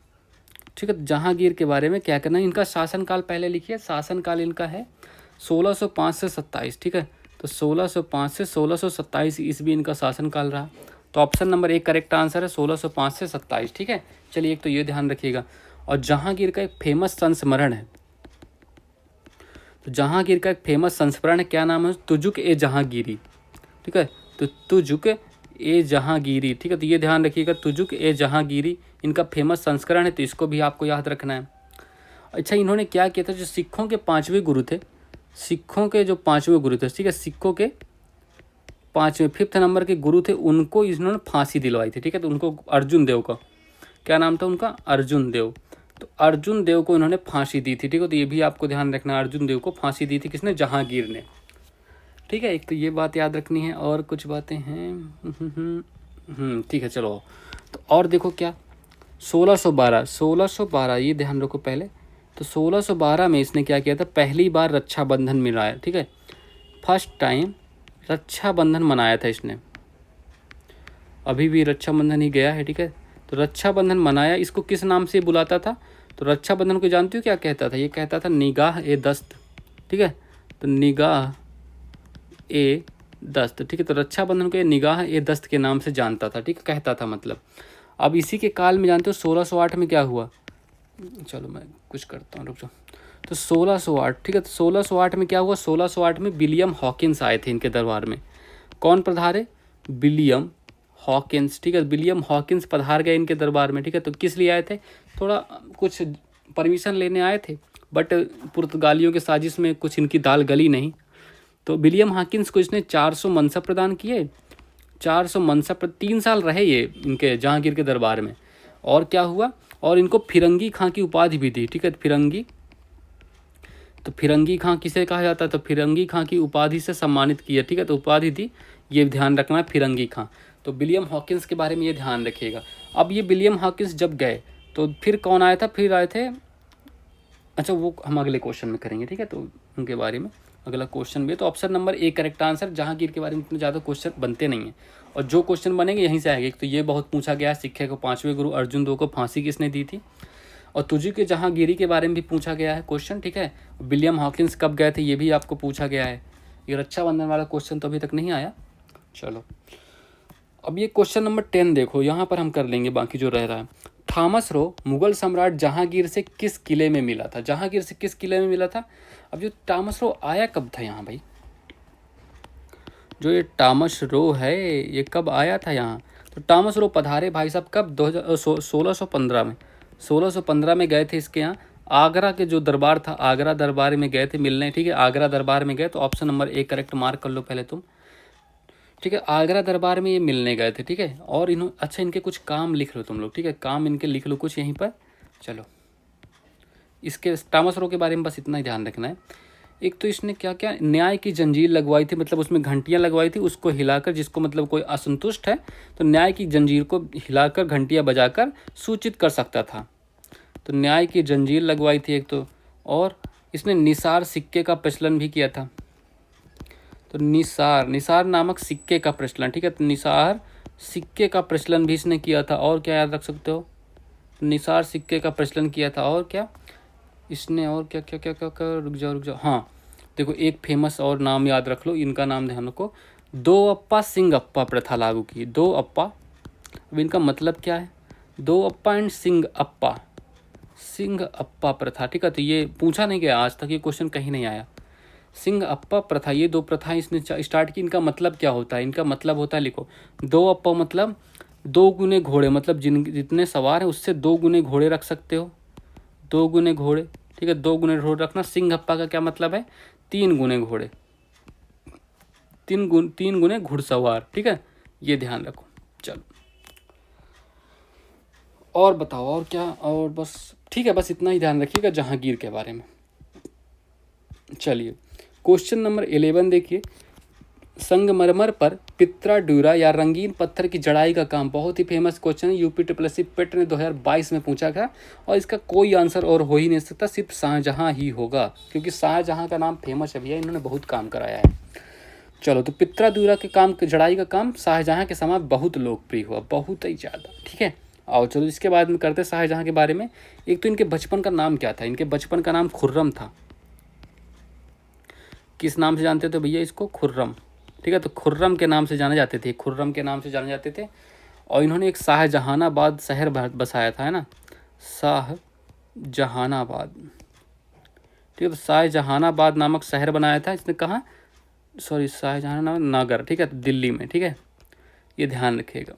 S1: ठीक है, तो जहांगीर के बारे में क्या करना है, इनका शासनकाल पहले लिखिए। शासनकाल इनका है 1605 से 27, ठीक है। तो 1605 से 1627 ईस्वी इनका शासनकाल रहा। तो ऑप्शन नंबर 1 करेक्ट आंसर है, 1605 से 27, ठीक है। चलिए एक तो ये ध्यान रखिएगा। और जहांगीर का एक फेमस संस्मरण है, तो जहांगीर का एक फेमस संस्मरण है, क्या नाम है? तुजुक ए जहांगीरी, ठीक है। तो तुजुक ए जहांगीरी, ठीक है। तो ये ध्यान रखिएगा, तुजुक ए जहांगीरी इनका फेमस संस्करण है, तो इसको भी आपको याद रखना है। अच्छा, इन्होंने क्या किया था? जो सिखों के 5वें गुरु थे, सिखों के जो 5वें गुरु थे, ठीक है, सिखों के 5वें 5th नंबर के गुरु थे, उनको इन्होंने फांसी दिलवाई थी, ठीक है। तो उनको अर्जुन देव का क्या नाम था? उनका अर्जुन देव। तो अर्जुन देव को इन्होंने फांसी दी थी, ठीक है। तो ये भी आपको ध्यान रखना, अर्जुन देव को फांसी दी थी किसने? जहांगीर ने, ठीक है। एक तो ये बात याद रखनी है, और कुछ बातें हैं ठीक है। चलो तो और देखो क्या, 1612 ये ध्यान रखो पहले। तो 1612 में इसने क्या किया था? पहली बार रक्षाबंधन मनाया, ठीक है। फर्स्ट टाइम रक्षाबंधन मनाया था इसने, अभी भी रक्षाबंधन ही गया है, ठीक है। तो रक्षाबंधन मनाया, इसको किस नाम से बुलाता था? तो रक्षाबंधन को जानती हो क्या कहता था? ये कहता था निगाह ए दस्त, ठीक है। तो निगाह ए दस्त, ठीक है। तो रक्षाबंधन को ये निगाह ए दस्त के नाम से जानता था, ठीक है, कहता था मतलब। अब इसी के काल में जानते हो 1608 में क्या हुआ? चलो मैं कुछ करता हूँ, रुक जाओ। तो 1608, ठीक है। तो 1608 में क्या हुआ? 1608 में विलियम हॉकिंस आए थे इनके दरबार में। कौन पधारे? विलियम हॉकिंस, ठीक है। विलियम हॉकिंस पधार गए इनके दरबार में, ठीक है। तो किस लिए आए थे? थोड़ा कुछ परमिशन लेने आए थे, बट पुर्तगालियों के साजिश में कुछ इनकी दाल गली नहीं। तो विलियम हॉकिंस को इसने 400 मनसब प्रदान किए, 400 मनसब पर 3 साल रहे ये इनके जहांगीर के दरबार में। और क्या हुआ? और इनको फिरंगी खां की उपाधि भी दी, ठीक है। फिरंगी, तो फिरंगी खां किसे कहा जाता है? तो फिरंगी खां की उपाधि से सम्मानित किया, ठीक है। तो उपाधि दी, ये ध्यान रखना है, फिरंगी खां। तो विलियम हॉकिंस के बारे में ये ध्यान रखिएगा। अब ये विलियम हॉकिंस जब गए तो फिर कौन आया था? फिर आए थे, अच्छा वो हम अगले क्वेश्चन में करेंगे, ठीक है। तो उनके बारे में अगला क्वेश्चन भी है। तो option number 1 correct answer. Jahangir के बारे में इतने ज़्यादा क्वेश्चन बनते नहीं हैं, और जो क्वेश्चन बनेंगे यहीं से आएंगे। तो ये बहुत पूछा गया है, सिक्के को 5वें गुरु अर्जुन देव को फांसी किसने दी थी? और तुझी के जहांगीरी के बारे में भी पूछा गया है क्वेश्चन, ठीक है। विलियम हॉकिंस कब गए थे ये भी आपको पूछा गया है। ये रक्षाबंधन वाला क्वेश्चन तो अभी तक नहीं आया। चलो अब ये क्वेश्चन नंबर 10 देखो, यहाँ पर हम कर लेंगे बाकी जो रह रहा है। थॉमस रो मुगल सम्राट जहांगीर से किस किले में मिला था? जहांगीर से किस किले में मिला था? अब जो थॉमस रो आया कब था यहाँ भाई? जो ये थॉमस रो है ये कब आया था यहाँ? तो थॉमस रो पधारे भाई साहब कब? 1615 में, 1615 में गए थे इसके यहाँ। आगरा के जो दरबार था, आगरा दरबार में गए थे मिलने, ठीक है। आगरा दरबार में गए, तो ऑप्शन नंबर 1 करेक्ट मार्क कर लो पहले तुम, ठीक है। आगरा दरबार में ये मिलने गए थे, ठीक है। और इन्होंने, अच्छा इनके कुछ काम लिख लो तुम लोग, ठीक है, काम इनके लिख लो कुछ यहीं पर। चलो इसके थॉमस रो के बारे में बस इतना ही ध्यान रखना है। एक तो इसने क्या क्या न्याय की जंजीर लगवाई थी, मतलब उसमें घंटियां लगवाई थी, उसको हिलाकर, जिसको मतलब कोई असंतुष्ट है तो न्याय की जंजीर को हिलाकर घंटियां बजाकर सूचित कर सकता था। तो न्याय की जंजीर लगवाई थी एक तो, और इसने निसार सिक्के का प्रचलन भी किया था। तो निसार नामक सिक्के का प्रचलन, ठीक है। तो निसार सिक्के का प्रचलन भी इसने किया था। और क्या याद रख सकते हो? निसार सिक्के का प्रचलन किया था। और क्या इसने, और क्या क्या क्या क्या, क्या रुक जाओ, हाँ देखो एक फेमस और नाम याद रख लो, इनका नाम ध्यान रखो। दो अप्पा सिंह अप्पा प्रथा लागू की। दो अप्पा, अब इनका मतलब क्या है? दो अप्पा एंड सिंह अप्पा प्रथा, ठीक है। तो ये पूछा नहीं गया आज तक, ये क्वेश्चन कहीं नहीं आया। सिंह अप्पा प्रथा, ये 2 प्रथाएं इसने स्टार्ट की। इनका मतलब क्या होता है? इनका मतलब होता है, लिखो, दो अप्पा मतलब 2 गुने घोड़े, मतलब जितने सवार हैं उससे 2 गुने घोड़े रख सकते हो, 2 गुने घोड़े, ठीक है। 2 गुने घोड़े रखना। सिंह अप्पा का क्या मतलब है? 3 गुने घोड़े, 3 गुने घुड़सवार, ठीक है। ये ध्यान रखो। चलो और बताओ और क्या, और बस ठीक है, बस इतना ही ध्यान रखिएगा जहांगीर के बारे में। चलिए क्वेश्चन नंबर 11 देखिए, संगमरमर पर पित्रा ड्यूरा या रंगीन पत्थर की जड़ाई का काम, बहुत ही फेमस क्वेश्चन है, यूपी ट्रिपल पेट ने 2022 में पूछा था और इसका कोई आंसर और हो ही नहीं सकता, सिर्फ शाहजहां ही होगा, क्योंकि शाहजहां का नाम फेमस है भैया, इन्होंने बहुत काम कराया है। चलो तो पित्रा ड्यूरा के काम, जड़ाई का काम शाहजहां के समय बहुत लोकप्रिय हुआ, बहुत ही ज़्यादा, ठीक है। आओ चलो इसके बाद में करते शाहजहां के बारे में। एक तो इनके बचपन का नाम क्या था, इनके बचपन का नाम खुर्रम था। किस नाम से जानते थे भैया इसको? खुर्रम, ठीक है। तो खुर्रम के नाम से जाने जाते थे, खुर्रम के नाम से जाने जाते थे। और इन्होंने एक शाहजहानाबाद शहर बसाया था, है ना, शाहजहानाबाद, ठीक है। तो शाहजहानाबाद नामक शहर बनाया था इसने, कहाँ, सॉरी शाहजहानाबाद नगर, ठीक है, तो दिल्ली में, ठीक है, ये ध्यान रखिएगा।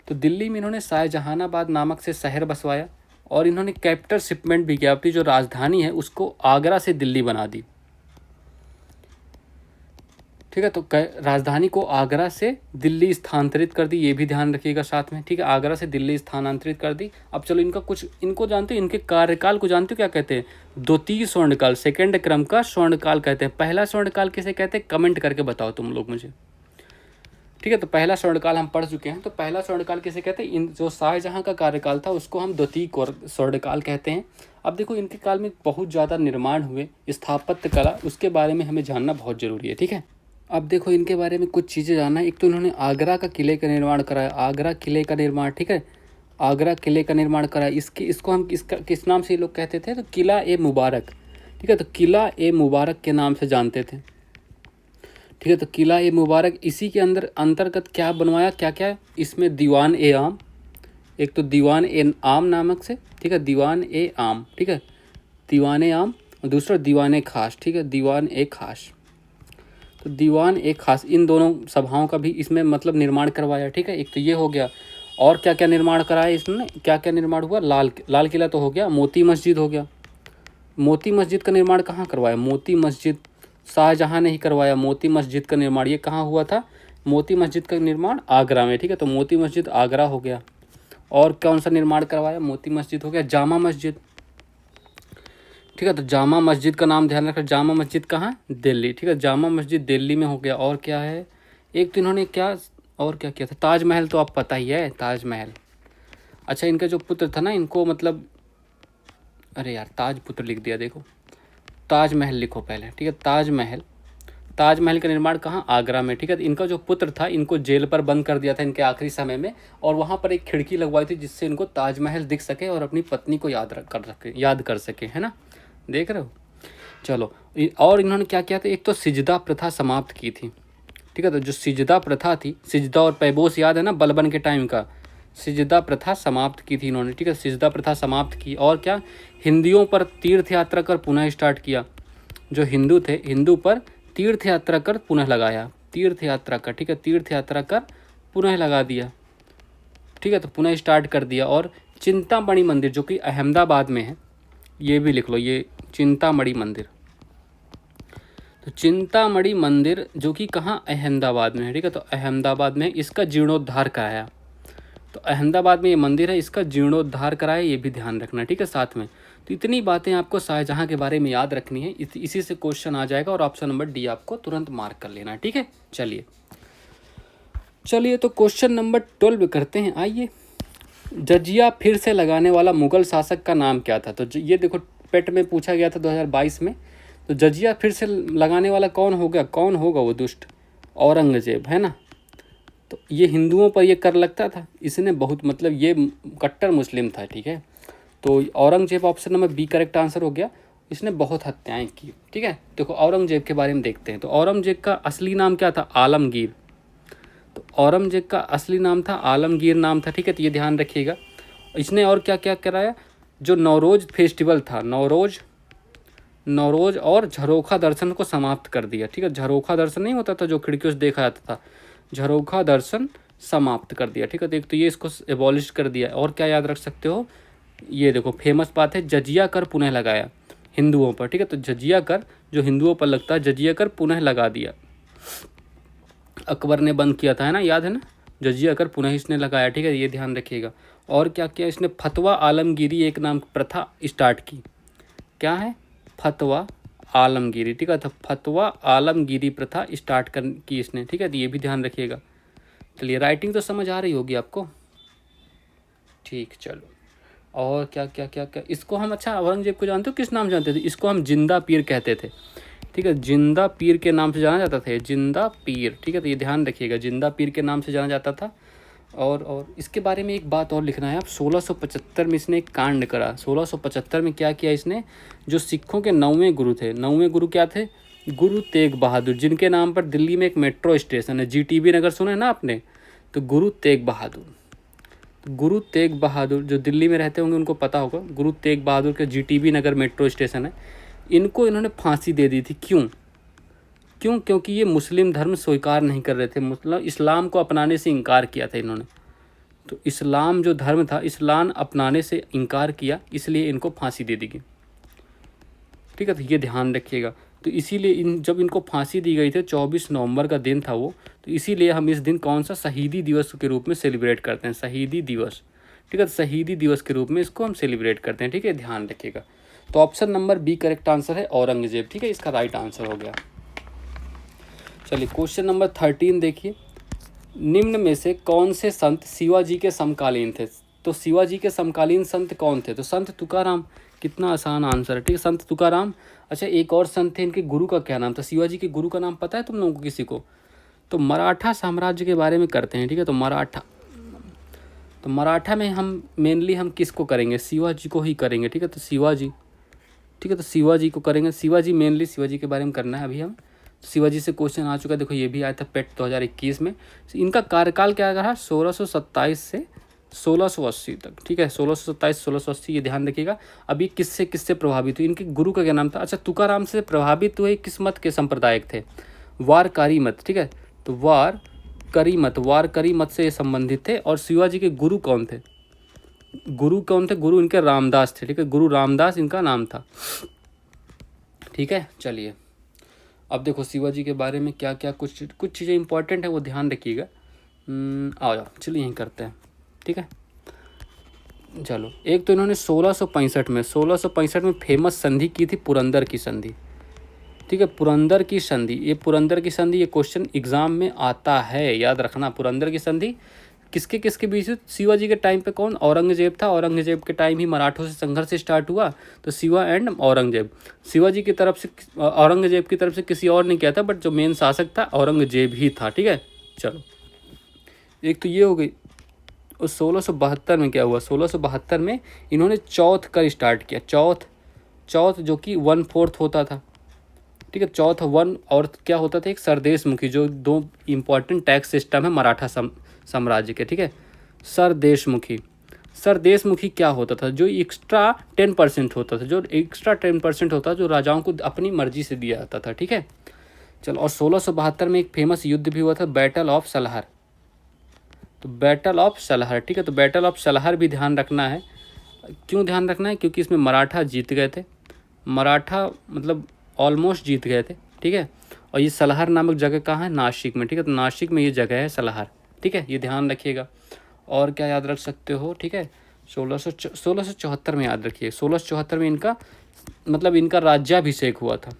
S1: तो दिल्ली में इन्होंने शाहजहानाबाद नामक से शहर बसवाया और इन्होंने कैपिटल शिपमेंट भी किया, अपनी जो राजधानी है उसको आगरा से दिल्ली बना दी, ठीक है। तो राजधानी को आगरा से दिल्ली स्थानांतरित कर दी, ये भी ध्यान रखिएगा साथ में, ठीक है, आगरा से दिल्ली स्थानांतरित कर दी। अब चलो इनका कुछ, इनको जानते हो, इनके कार्यकाल को जानते हो क्या कहते हैं? द्वितीय स्वर्णकाल, सेकंड क्रम का स्वर्णकाल कहते हैं। पहला स्वर्णकाल किसे कहते हैं, कमेंट करके बताओ तुम लोग मुझे, ठीक है। तो पहला स्वर्णकाल हम पढ़ चुके हैं, तो पहला स्वर्णकाल किसे कहते हैं? इन जो शाहजहां का कार्यकाल था उसको हम द्वितीय स्वर्णकाल कहते हैं। अब देखो इनके काल में बहुत ज़्यादा निर्माण हुए, स्थापत्य कला, उसके बारे में हमें जानना बहुत ज़रूरी है, ठीक है। अब देखो इनके बारे में कुछ चीज़ें जानना है। एक तो इन्होंने आगरा का किले का निर्माण कराया, आगरा किले का निर्माण, ठीक है, आगरा किले का निर्माण कराया। इसको हम किस नाम से ये लोग कहते थे? तो किला ए मुबारक, ठीक है, तो किला ए मुबारक के नाम से जानते थे, ठीक है। तो किला ए मुबारक, इसी के अंतर्गत क्या बनवाया, क्या क्या, इसमें दीवान ए आम, एक तो दीवान ए आम नामक से, ठीक है, दीवान ए आम, ठीक है, दीवान ए आम, और दूसरा दीवान ए खास, ठीक है, दीवान ए खास। तो दीवान ए खास, इन दोनों सभाओं का भी इसमें मतलब निर्माण करवाया, ठीक है। एक तो ये हो गया, और क्या क्या निर्माण कराया इसमें, क्या क्या निर्माण हुआ? लाल किला तो हो गया, मोती मस्जिद हो गया, मोती मस्जिद का निर्माण कहाँ करवाया? मोती मस्जिद शाहजहां ने ही करवाया। मोती मस्जिद का निर्माण ये कहाँ हुआ था? मोती मस्जिद का निर्माण आगरा में, ठीक है, तो मोती मस्जिद आगरा हो गया। और कौन सा निर्माण करवाया? मोती मस्जिद हो गया, जामा मस्जिद, ठीक है, तो जामा मस्जिद का नाम ध्यान रखना, जामा मस्जिद कहाँ? दिल्ली, ठीक है, जामा मस्जिद दिल्ली में हो गया। और क्या है, एक तो इन्होंने क्या और क्या किया था? ताजमहल तो आप पता ही है, ताजमहल। अच्छा इनका जो पुत्र था ना, इनको मतलब, अरे यार ताजपुत्र लिख दिया, देखो ताजमहल लिखो पहले, ठीक है, ताजमहल, ताजमहल का निर्माण कहाँ? आगरा में, ठीक है। इनका जो पुत्र था इनको जेल पर बंद कर दिया था इनके आखिरी समय में, और वहाँ पर एक खिड़की लगवाई थी जिससे इनको ताजमहल दिख सके और अपनी पत्नी को याद कर सके, है ना, देख रहे हो। चलो और इन्होंने क्या किया था? एक तो सिजदा प्रथा समाप्त की थी, ठीक है, तो जो सिजदा प्रथा थी, सिजदा और पैबोस याद है ना, बलबन के टाइम का, सिजदा प्रथा समाप्त की थी इन्होंने, ठीक है, सिजदा प्रथा समाप्त की। और क्या? हिंदुओं पर तीर्थ यात्रा कर पुनः स्टार्ट किया, जो हिंदू थे हिंदू पर तीर्थ यात्रा कर पुनः लगाया, तीर्थ यात्रा कर, ठीक है, तीर्थ यात्रा कर पुनः लगा दिया, ठीक है, तो पुनः स्टार्ट कर दिया। और चिंतामणि मंदिर जो कि अहमदाबाद में है, ये भी लिख लो, ये चिंतामणि मंदिर, तो चिंतामणि मंदिर जो कि कहाँ? अहमदाबाद में है, ठीक है, तो अहमदाबाद में इसका जीर्णोद्धार कराया, तो अहमदाबाद में ये मंदिर है, इसका जीर्णोद्धार कराया, ये भी ध्यान रखना, ठीक है, साथ में। तो इतनी बातें आपको शाहजहां के बारे में याद रखनी है, इसी से क्वेश्चन आ जाएगा और ऑप्शन नंबर डी आपको तुरंत मार्क कर लेना है, ठीक है। चलिए तो क्वेश्चन नंबर 12 करते हैं, आइए। जजिया फिर से लगाने वाला मुगल शासक का नाम क्या था? तो ये देखो पेट में पूछा गया था 2022 में, तो जजिया फिर से लगाने वाला कौन होगा वो दुष्ट? औरंगजेब, है ना। तो ये हिंदुओं पर ये कर लगता था, इसने बहुत मतलब ये कट्टर मुस्लिम था, ठीक है। तो Aurangzeb option number B correct answer हो गया, इसने बहुत हत्याएं की, ठीक है। देखो औरंगजेब के बारे में देखते हैं, तो औरंगजेब का असली नाम क्या था? आलमगीर, तो औरंगजेब का असली नाम था आलमगीर नाम था, ठीक है, तो ये ध्यान रखिएगा। इसने और क्या क्या कराया? जो नौरोज फेस्टिवल था, नौरोज और झरोखा दर्शन को समाप्त कर दिया, ठीक है, झरोखा दर्शन नहीं होता था जो खिड़कियों से देखा जाता था, झरोखा दर्शन समाप्त कर दिया, ठीक है। तो एक तो ये इसको एबॉलिश कर दिया। और क्या याद रख सकते हो? ये देखो फेमस बात है, जजिया कर पुनः लगाया हिंदुओं पर, ठीक है, तो जजिया कर जो हिंदुओं पर लगता है, जजिया कर पुनः लगा दिया। अकबर ने बंद किया था, है ना, याद है ना, जजिया कर पुनः इसने लगाया, ठीक है, ये ध्यान रखिएगा। और क्या किया इसने, फतवा आलमगीरी एक नाम प्रथा स्टार्ट की। क्या है, फतवा आलमगीरी, ठीक है, तो फतवा आलमगीरी प्रथा स्टार्ट कर की इसने, ठीक है, तो ये भी ध्यान रखिएगा। चलिए राइटिंग तो समझ आ रही होगी आपको, ठीक, चलो। और क्या क्या क्या क्या इसको हम, अच्छा औरंगजेब को जानते हो किस नाम से जानते थे, इसको हम जिंदा पीर कहते थे, ठीक है, जिंदा पीर के नाम से जाना जाता था, जिंदा पीर, ठीक है, तो ये ध्यान रखिएगा, जिंदा पीर के नाम से जाना जाता था। और इसके बारे में एक बात और लिखना है आप, 1675 में इसने एक कांड करा। 1675 में क्या किया इसने, जो सिखों के 9वें गुरु थे, 9वें गुरु क्या थे, गुरु तेग बहादुर, जिनके नाम पर दिल्ली में एक मेट्रो स्टेशन है, जीटीबी नगर सुना है ना आपने, तो गुरु तेग बहादुर, गुरु तेग बहादुर जो दिल्ली में रहते होंगे उनको पता होगा, गुरु तेग बहादुर के जीटीबी नगर मेट्रो स्टेशन है, इनको इन्होंने फांसी दे दी थी। क्यों, क्योंकि ये मुस्लिम धर्म स्वीकार नहीं कर रहे थे, मतलब इस्लाम को अपनाने से इनकार किया था इन्होंने, तो इस्लाम जो धर्म था, इस्लाम अपनाने से इनकार किया, इसलिए इनको फांसी दे दी गई, ठीक है, तो ये ध्यान रखिएगा। तो इसीलिए जब इनको फांसी दी गई थी, 24 नवंबर का दिन था वो, तो इसीलिए हम इस दिन कौन सा शहीदी दिवस के रूप में सेलिब्रेट करते हैं, शहीदी दिवस, ठीक है, तो शहीदी दिवस के रूप में इसको हम सेलिब्रेट करते हैं, ठीक है, ध्यान रखिएगा। तो option number B correct answer है, औरंगजेब, ठीक है, इसका राइट आंसर हो गया। चलिए क्वेश्चन नंबर 13 देखिए, निम्न में से कौन से संत शिवाजी के समकालीन थे, तो शिवाजी के समकालीन संत कौन थे, तो संत तुकाराम, कितना आसान आंसर है, ठीक है, संत तुकाराम। अच्छा एक और संत थे, इनके गुरु का क्या नाम था, शिवाजी के गुरु का नाम पता है तुम लोगों को किसी को, तो मराठा साम्राज्य के बारे में करते हैं, ठीक है, तो मराठा में हम मेनली हम किसको करेंगे, शिवाजी को ही करेंगे, ठीक है, तो शिवाजी, ठीक है, तो शिवाजी को करेंगे, शिवाजी मेनली शिवाजी के बारे में करना है अभी हम। शिवाजी से क्वेश्चन आ चुका है, देखो ये भी आया था पेट 2021 में। इनका कार्यकाल क्या रहा, 1627 से 1680 तक, ठीक है, 1627 1680, ये ध्यान रखिएगा। अभी किससे किससे प्रभावित हुए, इनके गुरु का क्या नाम था, अच्छा तुकाराम से प्रभावित हुए किस मत के संप्रदायक थे, वारकरी मत, ठीक है, तो वारकरी मत से ये संबंधित थे। और शिवाजी के गुरु कौन थे, गुरु इनके रामदास थे, ठीक है, गुरु रामदास इनका नाम था, ठीक है। चलिए अब देखो शिवाजी के बारे में क्या क्या कुछ चीज़ें इंपॉर्टेंट है वो ध्यान रखिएगा। आ जाओ चलिए यहीं करते हैं, ठीक है। चलो एक तो इन्होंने 1665 में फेमस संधि की थी, पुरंदर की संधि, ठीक है, पुरंदर की संधि, ये क्वेश्चन एग्जाम में आता है, याद रखना। पुरंदर की संधि किसके बीच, शिवाजी के टाइम पे कौन, औरंगजेब था, औरंगजेब के टाइम ही मराठों से संघर्ष स्टार्ट हुआ, तो शिवा एंड औरंगजेब, शिवाजी की तरफ से, औरंगजेब की तरफ से किसी और ने किया था, बट जो मेन शासक था औरंगजेब ही था, ठीक है। चलो एक तो ये हो गई। और 1672 में क्या हुआ, 1672 में इन्होंने चौथ का स्टार्ट किया, चौथ जो कि 1/4 होता था, ठीक है, चौथ 1, और क्या होता था एक सरदेशमुखी, जो 2 इम्पॉर्टेंट टैक्स सिस्टम है मराठा साम्राज्य के, ठीक है, सरदेशमुखी क्या होता था, जो एक्स्ट्रा 10% होता था, जो राजाओं को अपनी मर्जी से दिया जाता था, ठीक है। चलो और 1672 में एक फेमस युद्ध भी हुआ था, बैटल ऑफ सलहर, तो बैटल ऑफ सलहर, ठीक है, तो बैटल ऑफ सलहर भी ध्यान रखना है। क्यों ध्यान रखना है, क्योंकि इसमें मराठा जीत गए थे, मराठा मतलब ऑलमोस्ट जीत गए थे, ठीक है। और ये सलहर नामक जगह कहाँ है, नासिक में, ठीक है, तो नासिक में ये जगह है सलहर, ठीक है, ये ध्यान रखिएगा। और क्या याद रख सकते हो, ठीक है, 1674 में याद रखिए, 1674 में इनका राज्याभिषेक हुआ था,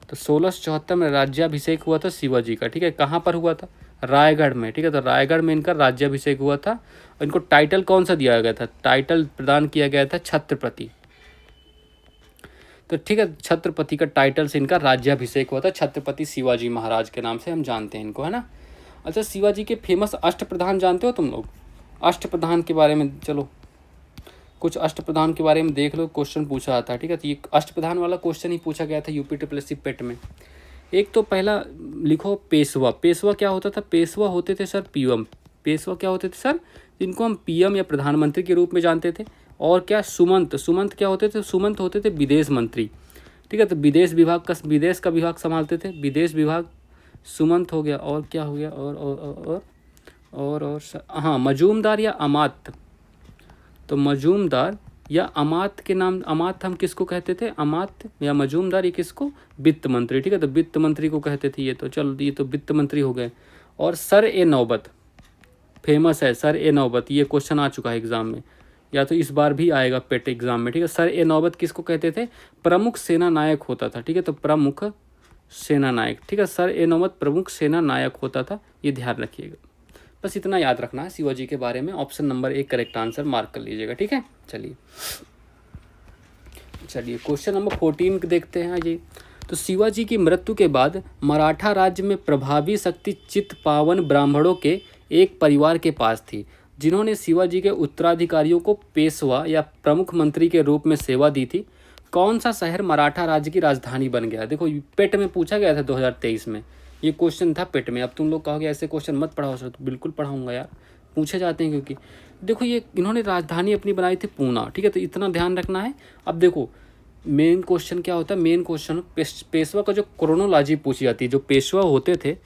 S1: तो 1674 में राज्याभिषेक हुआ था शिवाजी का, ठीक है, कहाँ पर हुआ था, रायगढ़ में, ठीक है, तो रायगढ़ में इनका राज्याभिषेक हुआ था। और इनको टाइटल कौन सा दिया गया था, टाइटल प्रदान किया गया था छत्रपति, तो ठीक है, छत्रपति का टाइटल से इनका राज्याभिषेक हुआ था, छत्रपति शिवाजी महाराज के नाम से हम जानते हैं इनको, है ना। अच्छा शिवाजी के फेमस अष्टप्रधान जानते हो तुम लोग, अष्टप्रधान के बारे में, चलो कुछ अष्टप्रधान के बारे में देख लो, क्वेश्चन पूछा आता है, ठीक है, तो ये अष्टप्रधान वाला क्वेश्चन ही पूछा गया था UPSSC पेट में। एक तो पहला लिखो पेशवा, पेशवा क्या होता था, पेशवा होते थे सर PM, पेशवा क्या होते थे सर, जिनको हम PM या प्रधानमंत्री के रूप में जानते थे। और क्या सुमंत क्या होते थे, सुमंत होते थे विदेश मंत्री, ठीक है, तो विदेश का विभाग संभालते थे, विदेश विभाग सुमंत हो गया। और क्या हो गया, और हाँ मजूमदार या अमात्य, तो मजूमदार या अमात्य के नाम, अमात्य हम किसको कहते थे, अमात्य या मजूमदार, ये किसको, वित्त मंत्री, ठीक है, तो वित्त मंत्री को कहते थे ये, तो चलो ये तो वित्त मंत्री हो गए। और सर ए नौबत, फेमस है सर ए नौबत, ये क्वेश्चन आ चुका है एग्जाम में, या तो इस बार भी आएगा पेट एग्जाम में, ठीक है। सर ए नौबत किसको कहते थे? प्रमुख सेना नायक होता था, ठीक है। तो प्रमुख सेना नायक, ठीक है। सर ए नौबत प्रमुख सेना नायक होता था, ये ध्यान रखिएगा। बस इतना याद रखना है शिवाजी के बारे में। Option number 1 correct answer mark कर लीजिएगा, ठीक है। चलिए क्वेश्चन नंबर 14 देखते हैं जी। तो शिवाजी की मृत्यु के बाद मराठा राज्य में प्रभावी शक्ति चित्पावन ब्राह्मणों के एक परिवार के पास थी, जिन्होंने शिवाजी के उत्तराधिकारियों को पेशवा या प्रमुख मंत्री के रूप में सेवा दी थी। कौन सा शहर मराठा राज्य की राजधानी बन गया? देखो पेट में पूछा गया था 2023 में, ये क्वेश्चन था पेट में। अब तुम लोग कहोगे ऐसे क्वेश्चन मत पढ़ाओ सर, तो बिल्कुल पढ़ाऊंगा यार, पूछे जाते हैं। क्योंकि देखो ये इन्होंने राजधानी अपनी बनाई थी पूना, ठीक है। तो इतना ध्यान रखना है। अब देखो मेन क्वेश्चन क्या होता है, मेन क्वेश्चन पेशवा का जो क्रोनोलॉजी पूछी जाती है। जो पेशवा होते थे,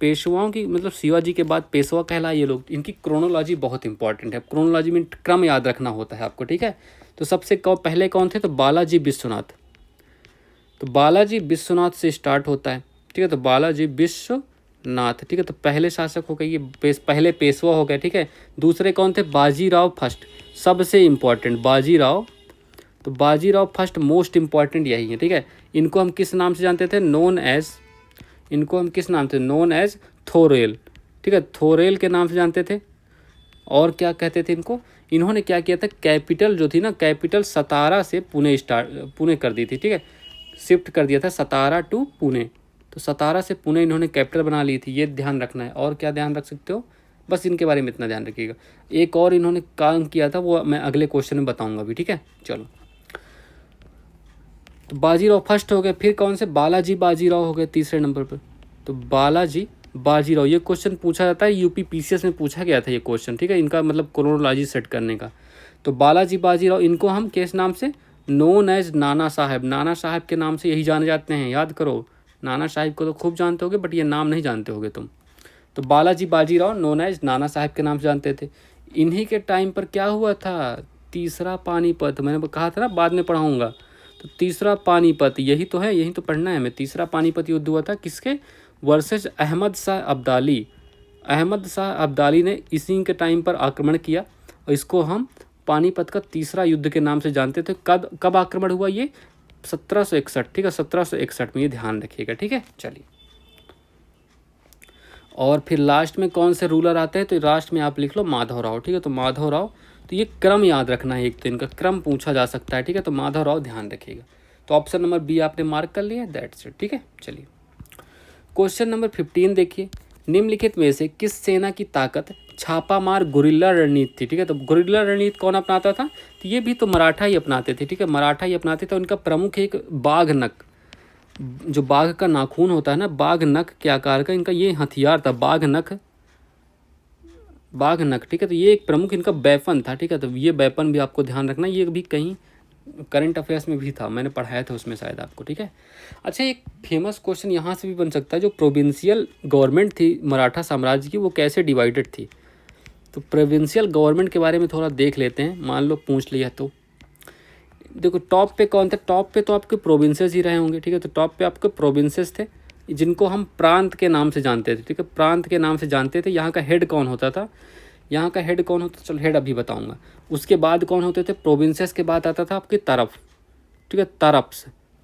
S1: पेशवाओं की मतलब शिवाजी के बाद पेशवा कहलाए ये लोग, इनकी क्रोनोलॉजी बहुत इंपॉर्टेंट है। क्रोनोलॉजी में क्रम याद रखना होता है आपको, ठीक है। तो सबसे पहले कौन थे? तो बालाजी विश्वनाथ। तो बालाजी विश्वनाथ से स्टार्ट होता है, ठीक है। तो बालाजी विश्वनाथ, ठीक है। तो पहले शासक हो गए ये, पहले पेशवा हो गए, ठीक है। दूसरे कौन थे? बाजीराव फर्स्ट, सबसे इम्पॉर्टेंट बाजीराव। तो बाजीराव फर्स्ट मोस्ट इम्पॉर्टेंट यही है, ठीक है। इनको हम किस नाम से जानते थे? नोन एज थोरेल, ठीक है। थोरेल के नाम से जानते थे। और क्या कहते थे इनको? इन्होंने क्या किया था, कैपिटल जो थी ना, कैपिटल सतारा से पुणे कर दी थी, ठीक है। शिफ्ट कर दिया था सतारा टू पुणे। तो सतारा से पुणे इन्होंने कैपिटल बना ली थी, ये ध्यान रखना है। और क्या ध्यान रख सकते हो? बस इनके बारे में इतना ध्यान रखिएगा। एक और इन्होंने काम किया था, वो मैं अगले क्वेश्चन में बताऊंगा भी, ठीक है। चलो, तो बाजीराव फर्स्ट हो गए। फिर कौन से? बालाजी बाजीराव हो गए तीसरे नंबर पर। तो बालाजी बाजीराव, ये क्वेश्चन पूछा जाता है, यूपी पीसीएस में पूछा गया था ये क्वेश्चन, ठीक है। इनका मतलब क्रोनोलॉजी सेट करने का। तो बालाजी बाजीराव, इनको हम किस नाम से? नोन एज नाना साहब। नाना साहब के नाम से यही जाने जाते हैं, याद करो। नाना साहब को तो खूब जानते होगे, बट ये नाम नहीं जानते होगे तुम। तो बालाजी बाजीराव नोन एज नाना साहब के नाम से जानते थे। इन्हीं के टाइम पर क्या हुआ था? तीसरा पानीपत, मैंने कहा था ना बाद में पढ़ाऊँगा। तो तीसरा पानीपत, यही तो है, यही तो पढ़ना है हमें। तीसरा पानीपत युद्ध हुआ था किसके? वर्सेस अहमद शाह अब्दाली। अहमद शाह अब्दाली ने इसी के टाइम पर आक्रमण किया, और इसको हम पानीपत का तीसरा युद्ध के नाम से जानते थे। कब आक्रमण हुआ ये? 1761, ठीक है। 1761 में, ये ध्यान रखिएगा, ठीक है। चलिए, और फिर लास्ट में कौन से रूलर आते हैं? तो लास्ट में आप लिख लो माधवराव, ठीक है। तो माधवराव, तो ये क्रम याद रखना है, एक तो इनका क्रम पूछा जा सकता है, ठीक है। तो माधवराव ध्यान रखिएगा। तो ऑप्शन नंबर बी आपने मार्क कर लिया, दैट्स इट, ठीक है। चलिए क्वेश्चन नंबर 15 देखिए। निम्नलिखित में से किस सेना की ताकत छापामार गुरिल्ला रणनीति थी? ठीक है। तो गुरिल्ला रणनीति कौन अपनाता था? तो ये भी तो मराठा ही अपनाते थे, ठीक है। मराठा ही अपनाते थे। उनका प्रमुख एक बाघ नख, जो बाघ का नाखून होता है ना, बाघ नख के आकार का इनका ये हथियार था, बाघ नख, ठीक है। तो ये एक प्रमुख इनका वेपन था, ठीक है। तो ये वेपन भी आपको ध्यान रखना, ये भी कहीं करंट अफेयर्स में भी था, मैंने पढ़ाया था उसमें शायद आपको, ठीक है। अच्छा, एक फेमस क्वेश्चन यहाँ से भी बन सकता है, जो प्रोविंशियल गवर्नमेंट थी मराठा साम्राज्य की, वो कैसे डिवाइडेड थी? तो प्रोविंशियल गवर्नमेंट के बारे में थोड़ा देख लेते हैं, मान लो पूछ लिया तो। देखो टॉप पे कौन थे? टॉप पे तो आपके प्रोविंसेस ही रहे होंगे, ठीक है। तो टॉप पे आपके प्रोविंसेस थे, जिनको हम प्रांत के नाम से जानते थे, ठीक है। प्रांत के नाम से जानते थे। यहाँ का हेड कौन होता था? यहाँ का हेड कौन होता? चलो हेड अभी बताऊंगा। उसके बाद कौन होते थे? प्रोविंसेस के बाद आता था आपकी तरफ, ठीक है।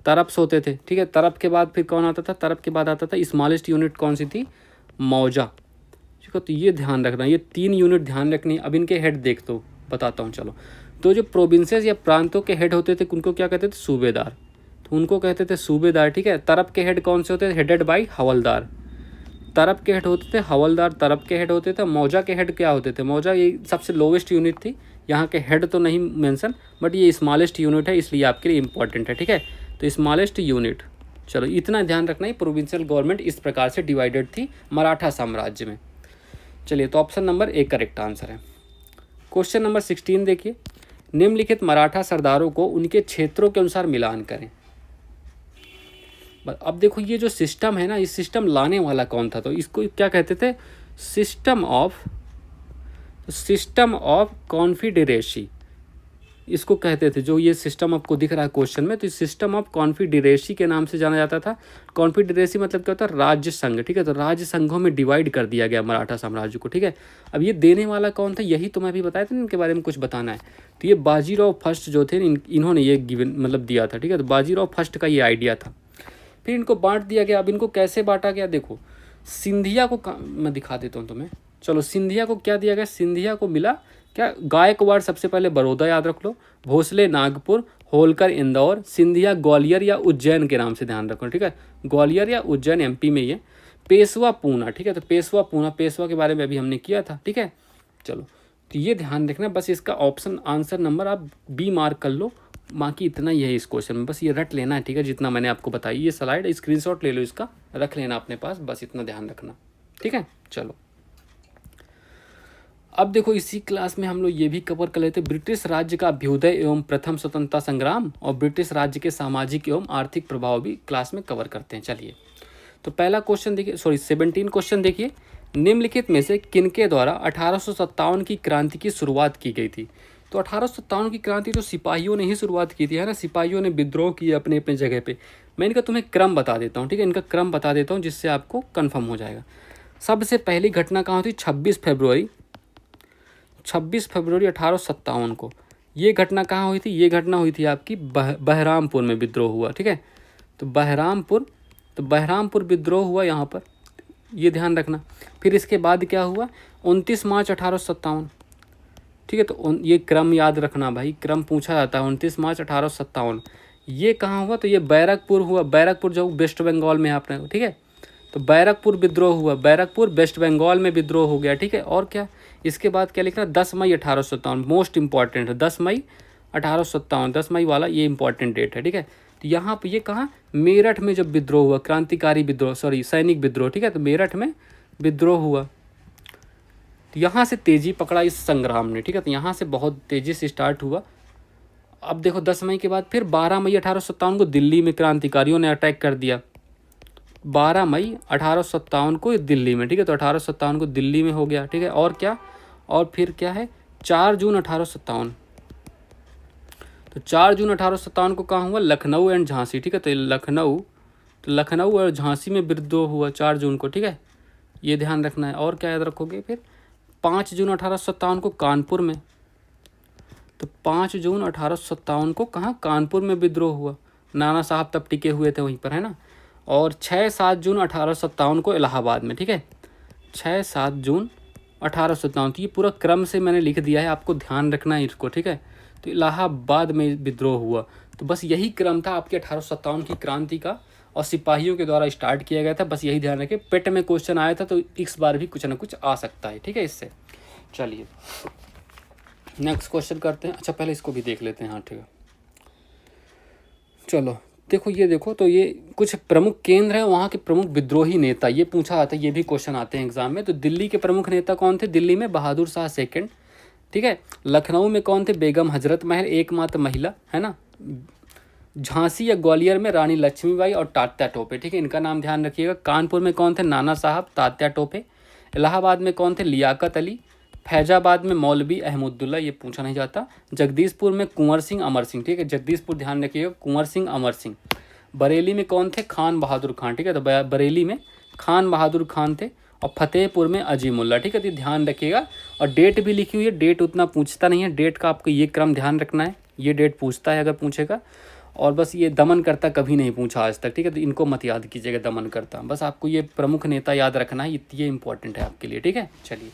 S1: तरप्स होते थे, ठीक है। तरफ के बाद फिर कौन आता था? तरफ के बाद आता था स्मॉलेस्ट यूनिट, कौन सी थी? मौजा, ठीक है। तो ये ध्यान रखना, ये 3 यूनिट ध्यान रखनी। अब इनके हेड देख तो बताता हूँ, चलो। तो जो प्रोविंसेस या प्रांतों के हेड होते थे उनको क्या कहते थे? सूबेदार। तो उनको कहते थे सूबेदार, ठीक है। तरफ के हेड कौन से होते थे? हेडेड बाई हवलदार। तरफ के हेड होते थे हवलदार, तरफ के हेड होते थे। मौजा के हेड क्या होते थे? मौजा ये सबसे लोवेस्ट यूनिट थी। यहाँ के हेड तो नहीं मेंशन, बट ये स्मॉलेस्ट यूनिट है, इसलिए आपके लिए इंपॉर्टेंट है, ठीक है। तो स्मॉलेस्ट यूनिट, चलो इतना ध्यान रखना है। प्रोविंशियल गवर्नमेंट इस प्रकार से डिवाइडेड थी मराठा साम्राज्य में। चलिए, तो option number A correct answer है। क्वेश्चन नंबर 16 देखिए। निम्नलिखित मराठा सरदारों को उनके क्षेत्रों के अनुसार मिलान करें। अब देखो ये जो सिस्टम है ना, इस सिस्टम लाने वाला कौन था? तो इसको क्या कहते थे? सिस्टम ऑफ कॉन्फिडेरेसी, इसको कहते थे, जो ये सिस्टम आपको दिख रहा है क्वेश्चन में, तो इस सिस्टम ऑफ कॉन्फेडरेसी के नाम से जाना जाता था। कॉन्फेडरेसी मतलब क्या होता है, राज्य संघ, ठीक है। तो राज्य संघों में डिवाइड कर दिया गया मराठा साम्राज्य को, ठीक है। अब ये देने वाला कौन था, यही तो मैं अभी बताया था ना, इनके बारे में कुछ बताना है। तो ये बाजीराव फर्स्ट जो थे इन्होंने ये गिवन मतलब दिया था, ठीक है। तो बाजीराव फर्स्ट का ये आइडिया था। फिर इनको बांट दिया गया। अब इनको कैसे बांटा गया, देखो सिंधिया को मैं दिखा देता हूँ तुम्हें। चलो सिंधिया को क्या दिया गया, सिंधिया को मिला क्या, गायकवाड़ सबसे पहले बड़ौदा याद रख लो, भोसले नागपुर, होलकर इंदौर, सिंधिया ग्वालियर या उज्जैन के नाम से ध्यान रखो, ठीक है। ग्वालियर या उज्जैन एमपी में ये, पेशवा पूना, ठीक है। तो पेशवा पूना, पेशवा के बारे में अभी हमने किया था, ठीक है। चलो तो ये ध्यान रखना, बस इसका ऑप्शन आंसर नंबर आप बी मार्क कर लो। बाकी इतना ही है इस क्वेश्चन में, बस ये रट लेना है, ठीक है। जितना मैंने आपको बताई, ये स्लाइड स्क्रीनशॉट ले लो, इसका रख लेना अपने पास, बस इतना ध्यान रखना, ठीक है। चलो अब देखो इसी क्लास में हम लोग ये भी कवर कर लेते हैं, ब्रिटिश राज्य का अभ्युदय एवं प्रथम स्वतंत्रता संग्राम और ब्रिटिश राज्य के सामाजिक एवं आर्थिक प्रभाव भी क्लास में कवर करते हैं। चलिए तो पहला क्वेश्चन देखिए, 17 क्वेश्चन देखिए, निम्नलिखित में से किनके द्वारा 1857 की क्रांति की शुरुआत की गई थी। तो 1857 की क्रांति तो सिपाहियों ने ही शुरुआत की थी, है ना। सिपाहियों ने विद्रोह किया अपने अपने जगह पे। मैं इनका तुम्हें क्रम बता देता हूँ, ठीक है। इनका क्रम बता देता हूँ जिससे आपको कन्फर्म हो जाएगा। सबसे पहली घटना कहाँ हुई, 26 फरवरी 1857 को। ये घटना कहाँ हुई थी, ये घटना हुई थी आपकी बहरामपुर में विद्रोह हुआ, ठीक है। तो बहरामपुर विद्रोह हुआ यहाँ पर, ये ध्यान रखना। फिर इसके बाद क्या हुआ, 29 मार्च 1857, ठीक है। तो ये क्रम याद रखना भाई, क्रम पूछा जाता है। 29 मार्च 1857 ये कहाँ हुआ, तो ये बैरकपुर हुआ। बैरकपुर जो वेस्ट बंगाल में है आपने, ठीक है। तो बैरकपुर विद्रोह हुआ, बैरकपुर वेस्ट बंगाल में विद्रोह हो गया, ठीक है। और क्या, इसके बाद क्या लिखना, 10 मई 1857, मोस्ट इंपॉर्टेंट है 10 मई 1857, 10 मई वाला ये इंपॉर्टेंट डेट है, ठीक है। तो यहाँ पे ये कहाँ, मेरठ में जब विद्रोह हुआ, क्रांतिकारी विद्रोह, सॉरी सैनिक विद्रोह, ठीक है। तो मेरठ में विद्रोह हुआ, तो यहाँ से तेजी पकड़ा इस संग्राम ने, ठीक है। तो यहाँ से बहुत तेजी से स्टार्ट हुआ। अब देखो 10 मई के बाद फिर 12 मई 1857 को दिल्ली में क्रांतिकारियों ने अटैक कर दिया। 12 मई 1857 को दिल्ली में, ठीक है। तो 1857 को दिल्ली में हो गया, ठीक है। और क्या, और फिर क्या है, 4 जून 1857, तो 4 जून 1857 को कहाँ हुआ, लखनऊ एंड झांसी, ठीक है। तो लखनऊ और झांसी में विद्रोह हुआ 4 जून को, ठीक है। ये ध्यान रखना है। और क्या याद रखोगे, फिर 5 जून 1857 को कानपुर में, तो 5 जून 1857 को कहाँ, कानपुर में विद्रोह हुआ। नाना साहब तब टिके हुए थे वहीं पर, है ना। और 6-7 जून 1857 को इलाहाबाद में, ठीक है। 6-7 जून 1857, तो ये पूरा क्रम से मैंने लिख दिया है, आपको ध्यान रखना है इसको, ठीक है। तो इलाहाबाद में विद्रोह हुआ, तो बस यही क्रम था आपके 1857 की क्रांति का, और सिपाहियों के द्वारा स्टार्ट किया गया था। बस यही ध्यान रखें, पेट में क्वेश्चन आया था तो इस बार भी कुछ ना कुछ आ सकता है, ठीक है इससे। चलिए नेक्स्ट क्वेश्चन करते हैं। अच्छा पहले इसको भी देख लेते हैं, हाँ ठीक है। चलो देखो, ये देखो, तो ये कुछ प्रमुख केंद्र है, वहाँ के प्रमुख विद्रोही नेता, ये पूछा जाता है, ये भी क्वेश्चन आते हैं एग्जाम में। तो दिल्ली के प्रमुख नेता कौन थे, दिल्ली में बहादुर शाह सेकंड, ठीक है। लखनऊ में कौन थे, बेगम हजरत महल, एकमात्र महिला, है ना। झांसी या ग्वालियर में रानी लक्ष्मीबाई और तात्या टोपे, ठीक है, इनका नाम ध्यान रखिएगा। कानपुर में कौन थे, नाना साहब, तात्या टोपे। इलाहाबाद में कौन थे, लियाकत अली। फैजाबाद में मौलवी अहमदुल्ला, ये पूछा नहीं जाता। जगदीशपुर में कुंवर सिंह अमर सिंह, ठीक है, जगदीशपुर ध्यान रखिएगा, कुंवर सिंह अमर सिंह। बरेली में कौन थे, खान बहादुर खान, ठीक है। तो बरेली में खान बहादुर खान थे। और फतेहपुर में अजीमुल्ला, ठीक है। तो ध्यान रखिएगा, और डेट भी लिखी हुई है, डेट उतना पूछता नहीं है, डेट का आपको ये क्रम ध्यान रखना है, ये डेट पूछता है अगर पूछेगा। और बस ये दमन करता कभी नहीं पूछा आज तक, ठीक है। तो इनको मत याद कीजिएगा, दमन करता, बस आपको ये प्रमुख नेता याद रखना है, ये इंपॉर्टेंट है आपके लिए, ठीक है। चलिए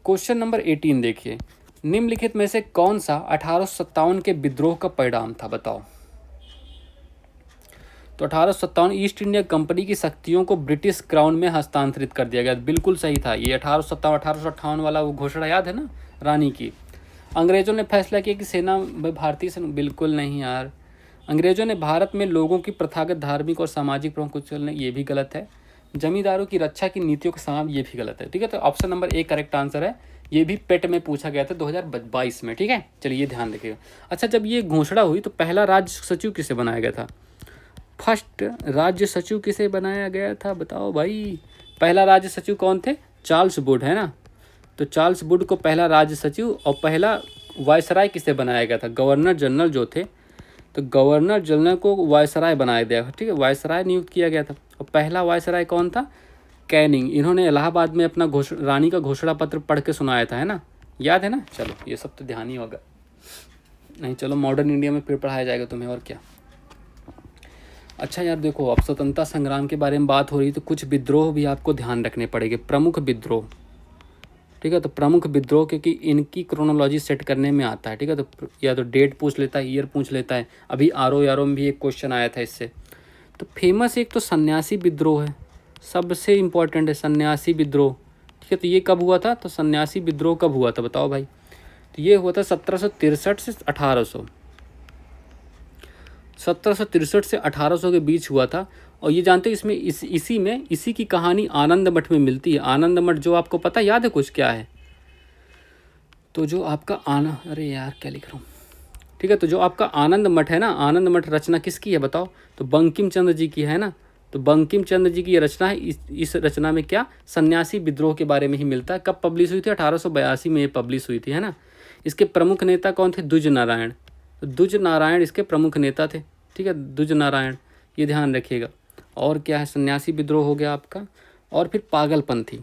S1: क्वेश्चन नंबर 18 देखिए, निम्नलिखित में से कौन सा 1857 के विद्रोह का परिणाम था, बताओ। तो 1857 ईस्ट इंडिया कंपनी की शक्तियों को ब्रिटिश क्राउन में हस्तांतरित कर दिया गया, बिल्कुल सही था ये। 1857 वाला वो घोषणा याद है ना, रानी की। अंग्रेजों ने फैसला किया कि सेना भारतीय सेना, बिल्कुल नहीं यार। अंग्रेजों ने भारत में लोगों की प्रथागत धार्मिक और सामाजिक प्रमुख को चलने, ये भी गलत है। जमींदारों की रक्षा की नीतियों के समाप्त, ये भी गलत है, ठीक है। तो option number A correct answer है, ये भी पेट में पूछा गया था 2022 में, ठीक है। चलिए ये ध्यान रखिएगा। अच्छा जब ये घोषणा हुई तो पहला राज्य सचिव किसे बनाया गया था, फर्स्ट राज्य सचिव किसे बनाया गया था, बताओ भाई। पहला राज्य सचिव कौन थे, चार्ल्स वुड, है ना। तो चार्ल्स वुड को पहला राज्य सचिव और पहला वायसराय किसे बनाया गया था? गवर्नर जनरल जो थे, तो गवर्नर जनरल को वायसराय बनाया गया, ठीक है, वायसराय नियुक्त किया गया था। और पहला वायसराय कौन था? कैनिंग। इन्होंने इलाहाबाद में अपना रानी का घोषणा पत्र पढ़ के सुनाया था, है ना, याद है ना। चलो ये सब तो ध्यान ही होगा, नहीं चलो मॉडर्न इंडिया में फिर पढ़ाया जाएगा तुम्हें, और क्या। अच्छा यार देखो, अब स्वतंत्रता संग्राम के बारे में बात हो रही तो कुछ विद्रोह भी आपको ध्यान रखने पड़ेंगे, प्रमुख विद्रोह, ठीक है। तो प्रमुख विद्रोह, क्योंकि इनकी क्रोनोलॉजी सेट करने में आता है, ठीक है। तो या तो डेट पूछ लेता है, ईयर पूछ लेता है। अभी आर में भी एक क्वेश्चन आया था इससे। तो फेमस एक तो सन्यासी विद्रोह है, सबसे इम्पोर्टेंट है सन्यासी विद्रोह, ठीक है। तो ये कब हुआ था? तो सन्यासी विद्रोह कब हुआ था बताओ भाई? तो ये हुआ था 1763 से 1800, 1763 से 1800 के बीच हुआ था। और ये जानते हैं इसमें इसी की कहानी आनंद मठ में मिलती है। आनंद मठ जो आपको पता याद है कुछ क्या है? तो जो आपका अरे यार क्या लिख रहा हूँ, ठीक है। तो जो आपका आनंद मठ है ना, आनंद मठ रचना किसकी है बताओ? तो बंकिम चंद्र जी की है ना। तो बंकिम चंद्र जी की ये रचना है। इस रचना में क्या सन्यासी विद्रोह के बारे में ही मिलता है। कब पब्लिश हुई थी? 1882 में ये पब्लिश हुई थी, है ना। इसके प्रमुख नेता कौन थे? द्विज नारायण। तो द्विज नारायण इसके प्रमुख नेता थे, ठीक है, द्विज नारायण, ये ध्यान रखिएगा। और क्या है? सन्यासी विद्रोह हो गया आपका। और फिर पागलपंथी,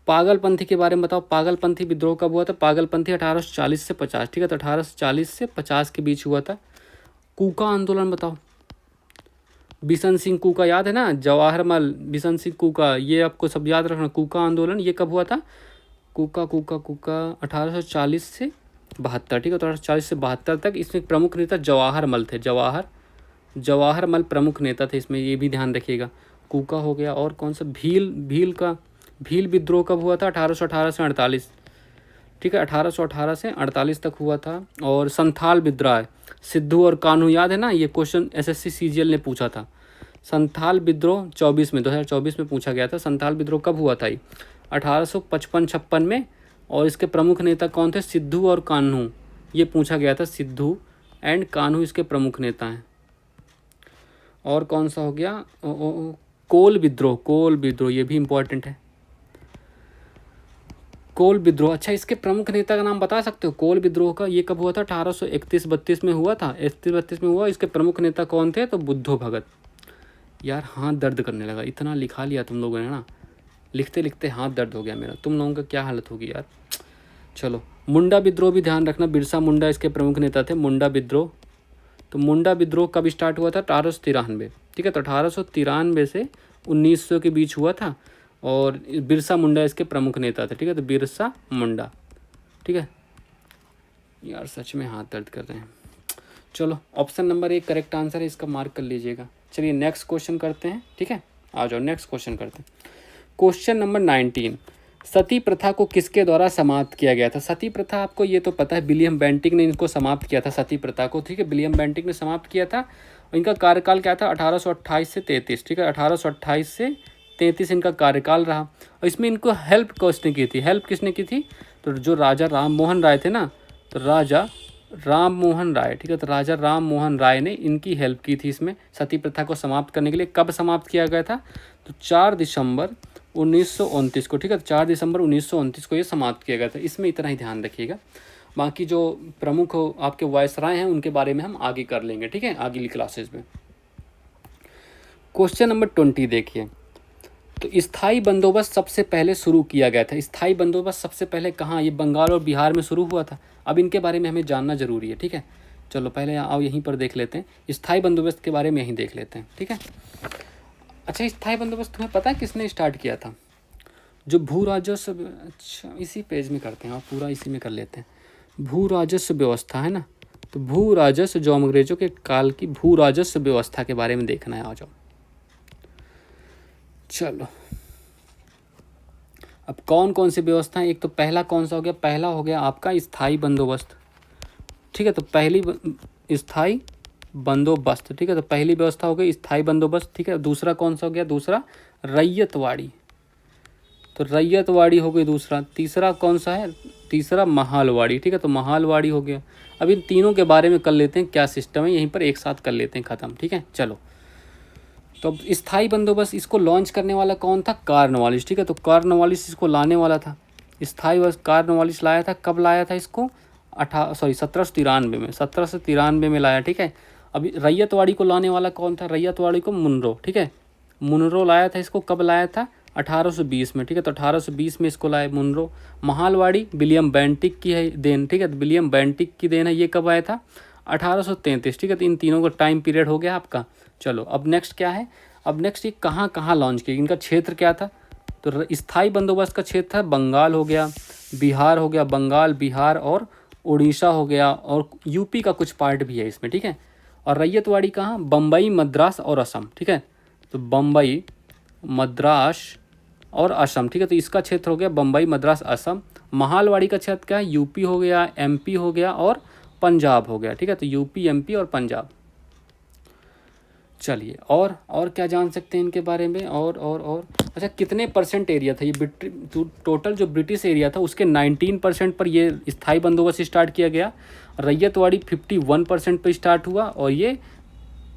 S1: पागलपंथी के बारे में बताओ। पागलपंथी विद्रोह कब हुआ था? पागलपंथी 1840 से 50, ठीक है। तो 1840 से 50 के बीच हुआ था। कूका आंदोलन बताओ। बिशन सिंह कूका याद है ना, जवाहरलाल बिशन सिंह कूका, ये आपको सब याद रखना। कूका आंदोलन ये कब हुआ था? कूका 1840 से 72, ठीक है। तो 1840 से 72 तक। इसमें प्रमुख नेता जवाहरमल थे, जवाहरमल प्रमुख नेता थे इसमें, ये भी ध्यान रखिएगा। कूका हो गया। और कौन सा? भील विद्रोह कब हुआ था? 1818 से 48, ठीक है, 1818 से 48 तक हुआ था। और संथाल विद्रोह, सिद्धू और कान्हू याद है ना, ये क्वेश्चन एसएससी सीजीएल ने पूछा था। संथाल विद्रोह 2024 में पूछा गया था। संथाल विद्रोह कब हुआ था? 1855-56 में। और इसके प्रमुख नेता कौन थे? सिद्धू और कान्हू, ये पूछा गया था। सिद्धू एंड कान्हू इसके प्रमुख नेता हैं। और कौन सा हो गया? कोल विद्रोह, ये भी इम्पोर्टेंट है। कोल विद्रोह, अच्छा इसके प्रमुख नेता का नाम बता सकते हो? कोल विद्रोह का ये कब हुआ था? 1831-32 में हुआ था, 31-32 में हुआ। इसके प्रमुख नेता कौन थे? तो बुद्धो भगत। यार हाथ दर्द करने लगा, इतना लिखा लिया तुम लोगों ने ना, लिखते लिखते हाथ दर्द हो गया मेरा। तुम लोगों का क्या हालत होगी यार। चलो मुंडा विद्रोह भी ध्यान रखना, बिरसा मुंडा इसके प्रमुख नेता थे। मुंडा विद्रोह, तो मुंडा विद्रोह कब स्टार्ट हुआ था? 1893, ठीक है। तो 1893 से 1900 के बीच हुआ था। और बिरसा मुंडा इसके प्रमुख नेता थे, ठीक है। तो बिरसा मुंडा, ठीक है। यार सच में हाथ दर्द कर रहे हैं। चलो ऑप्शन नंबर 1 करेक्ट आंसर है, इसका मार्क कर लीजिएगा। चलिए नेक्स्ट क्वेश्चन करते हैं, ठीक है, आ जाओ नेक्स्ट क्वेश्चन करते हैं। क्वेश्चन नंबर 19, सती प्रथा को किसके द्वारा समाप्त किया गया था? सती प्रथा आपको ये तो पता है, विलियम बेंटिक ने इनको समाप्त किया था, सती प्रथा को, ठीक है। विलियम बेंटिक ने समाप्त किया था। और इनका कार्यकाल क्या था? 1828 से 33, ठीक है। 1828 से 33 इनका कार्यकाल रहा। और इसमें इनको हेल्प किसने की थी? हेल्प किसने की थी? तो जो राजा राम मोहन राय थे ना, तो राजा राम मोहन राय, ठीक है। तो राजा राम मोहन राय ने इनकी हेल्प की थी इसमें, सती प्रथा को समाप्त करने के लिए। कब समाप्त किया गया था? तो 4 दिसंबर 1929 को, ठीक है। 4 दिसंबर 1929 को ये समाप्त किया गया था। इसमें इतना ही ध्यान रखिएगा। बाकी जो प्रमुख आपके वायसराय हैं उनके बारे में हम आगे कर लेंगे, ठीक है, अगली क्लासेस में। क्वेश्चन नंबर 20 देखिए, तो स्थायी बंदोबस्त सबसे पहले शुरू किया गया था। स्थायी बंदोबस्त सबसे पहले कहाँ? ये बंगाल और बिहार में शुरू हुआ था। अब इनके बारे में हमें जानना जरूरी है, ठीक है। चलो पहले आओ यहीं पर देख लेते हैं, स्थायी बंदोबस्त के बारे में यहीं देख लेते हैं, ठीक है। अच्छा स्थायी बंदोबस्त तुम्हें पता है किसने स्टार्ट किया था? जो भू राजस्व, अच्छा इसी पेज में करते हैं, आप पूरा इसी में कर लेते हैं। भू राजस्व व्यवस्था है ना, तो भू राजस्व जो अंग्रेजों के काल की भू राजस्व व्यवस्था के बारे में देखना है, आ जाओ। चलो अब कौन कौन सी व्यवस्था है? एक तो पहला कौन सा हो गया? पहला हो गया आपका स्थायी बंदोबस्त, ठीक है। तो पहली स्थायी बंदोबस्त, ठीक है। तो पहली व्यवस्था हो गई स्थायी बंदोबस्त, ठीक है। दूसरा कौन सा हो गया? दूसरा रैयतवाड़ी, तो रैयतवाड़ी हो गई दूसरा। तीसरा कौन सा है? तीसरा महालवाड़ी, ठीक है। तो महालवाड़ी हो गया। अब इन तीनों के बारे में कर लेते हैं क्या सिस्टम है, यहीं पर एक साथ कर लेते हैं ख़त्म, ठीक है। चलो तो अब स्थायी बंदोबस्त इसको लॉन्च करने वाला कौन था? कॉर्नवालिस, ठीक है। तो कॉर्नवालिस इसको लाने वाला था। स्थायी व कार्नवालिस लाया था, कब लाया था इसको? 1793 में, 1793 में लाया, ठीक है। अभी रैयतवाड़ी को लाने वाला कौन था? रैयतवाड़ी को मुनरो, ठीक है, मुनरो लाया था इसको, कब लाया था? 1820 में, ठीक है। तो 1820 में इसको लाए मुनरो। महालवाड़ी विलियम बेंटिक की है देन, ठीक है, तो विलियम बेंटिक की देन है। ये कब आया था? 1833, ठीक है। तो इन तीनों का टाइम पीरियड हो गया आपका। चलो अब नेक्स्ट क्या है? अब नेक्स्ट ये कहाँ कहाँ लॉन्च किया, इनका क्षेत्र क्या था? तो स्थायी बंदोबस्त का क्षेत्र था बंगाल हो गया, बिहार हो गया, बंगाल, बिहार और उड़ीसा हो गया, और यूपी का कुछ पार्ट भी है इसमें, ठीक है। और रैयतवाड़ी कहाँ? बम्बई, मद्रास और असम, ठीक है। तो बम्बई, मद्रास और असम, ठीक है। तो इसका क्षेत्र हो गया बम्बई, मद्रास, असम। महालवाड़ी का क्षेत्र क्या है? यूपी हो गया, एमपी हो गया और पंजाब हो गया, ठीक है। तो यूपी, एमपी और पंजाब। चलिए और क्या जान सकते हैं इनके बारे में? और अच्छा, कितने परसेंट एरिया था ये? टोटल जो ब्रिटिश एरिया था उसके 19% पर ये स्थायी बंदोबस्त स्टार्ट किया गया। रैयतवाड़ी 51% पर स्टार्ट हुआ और ये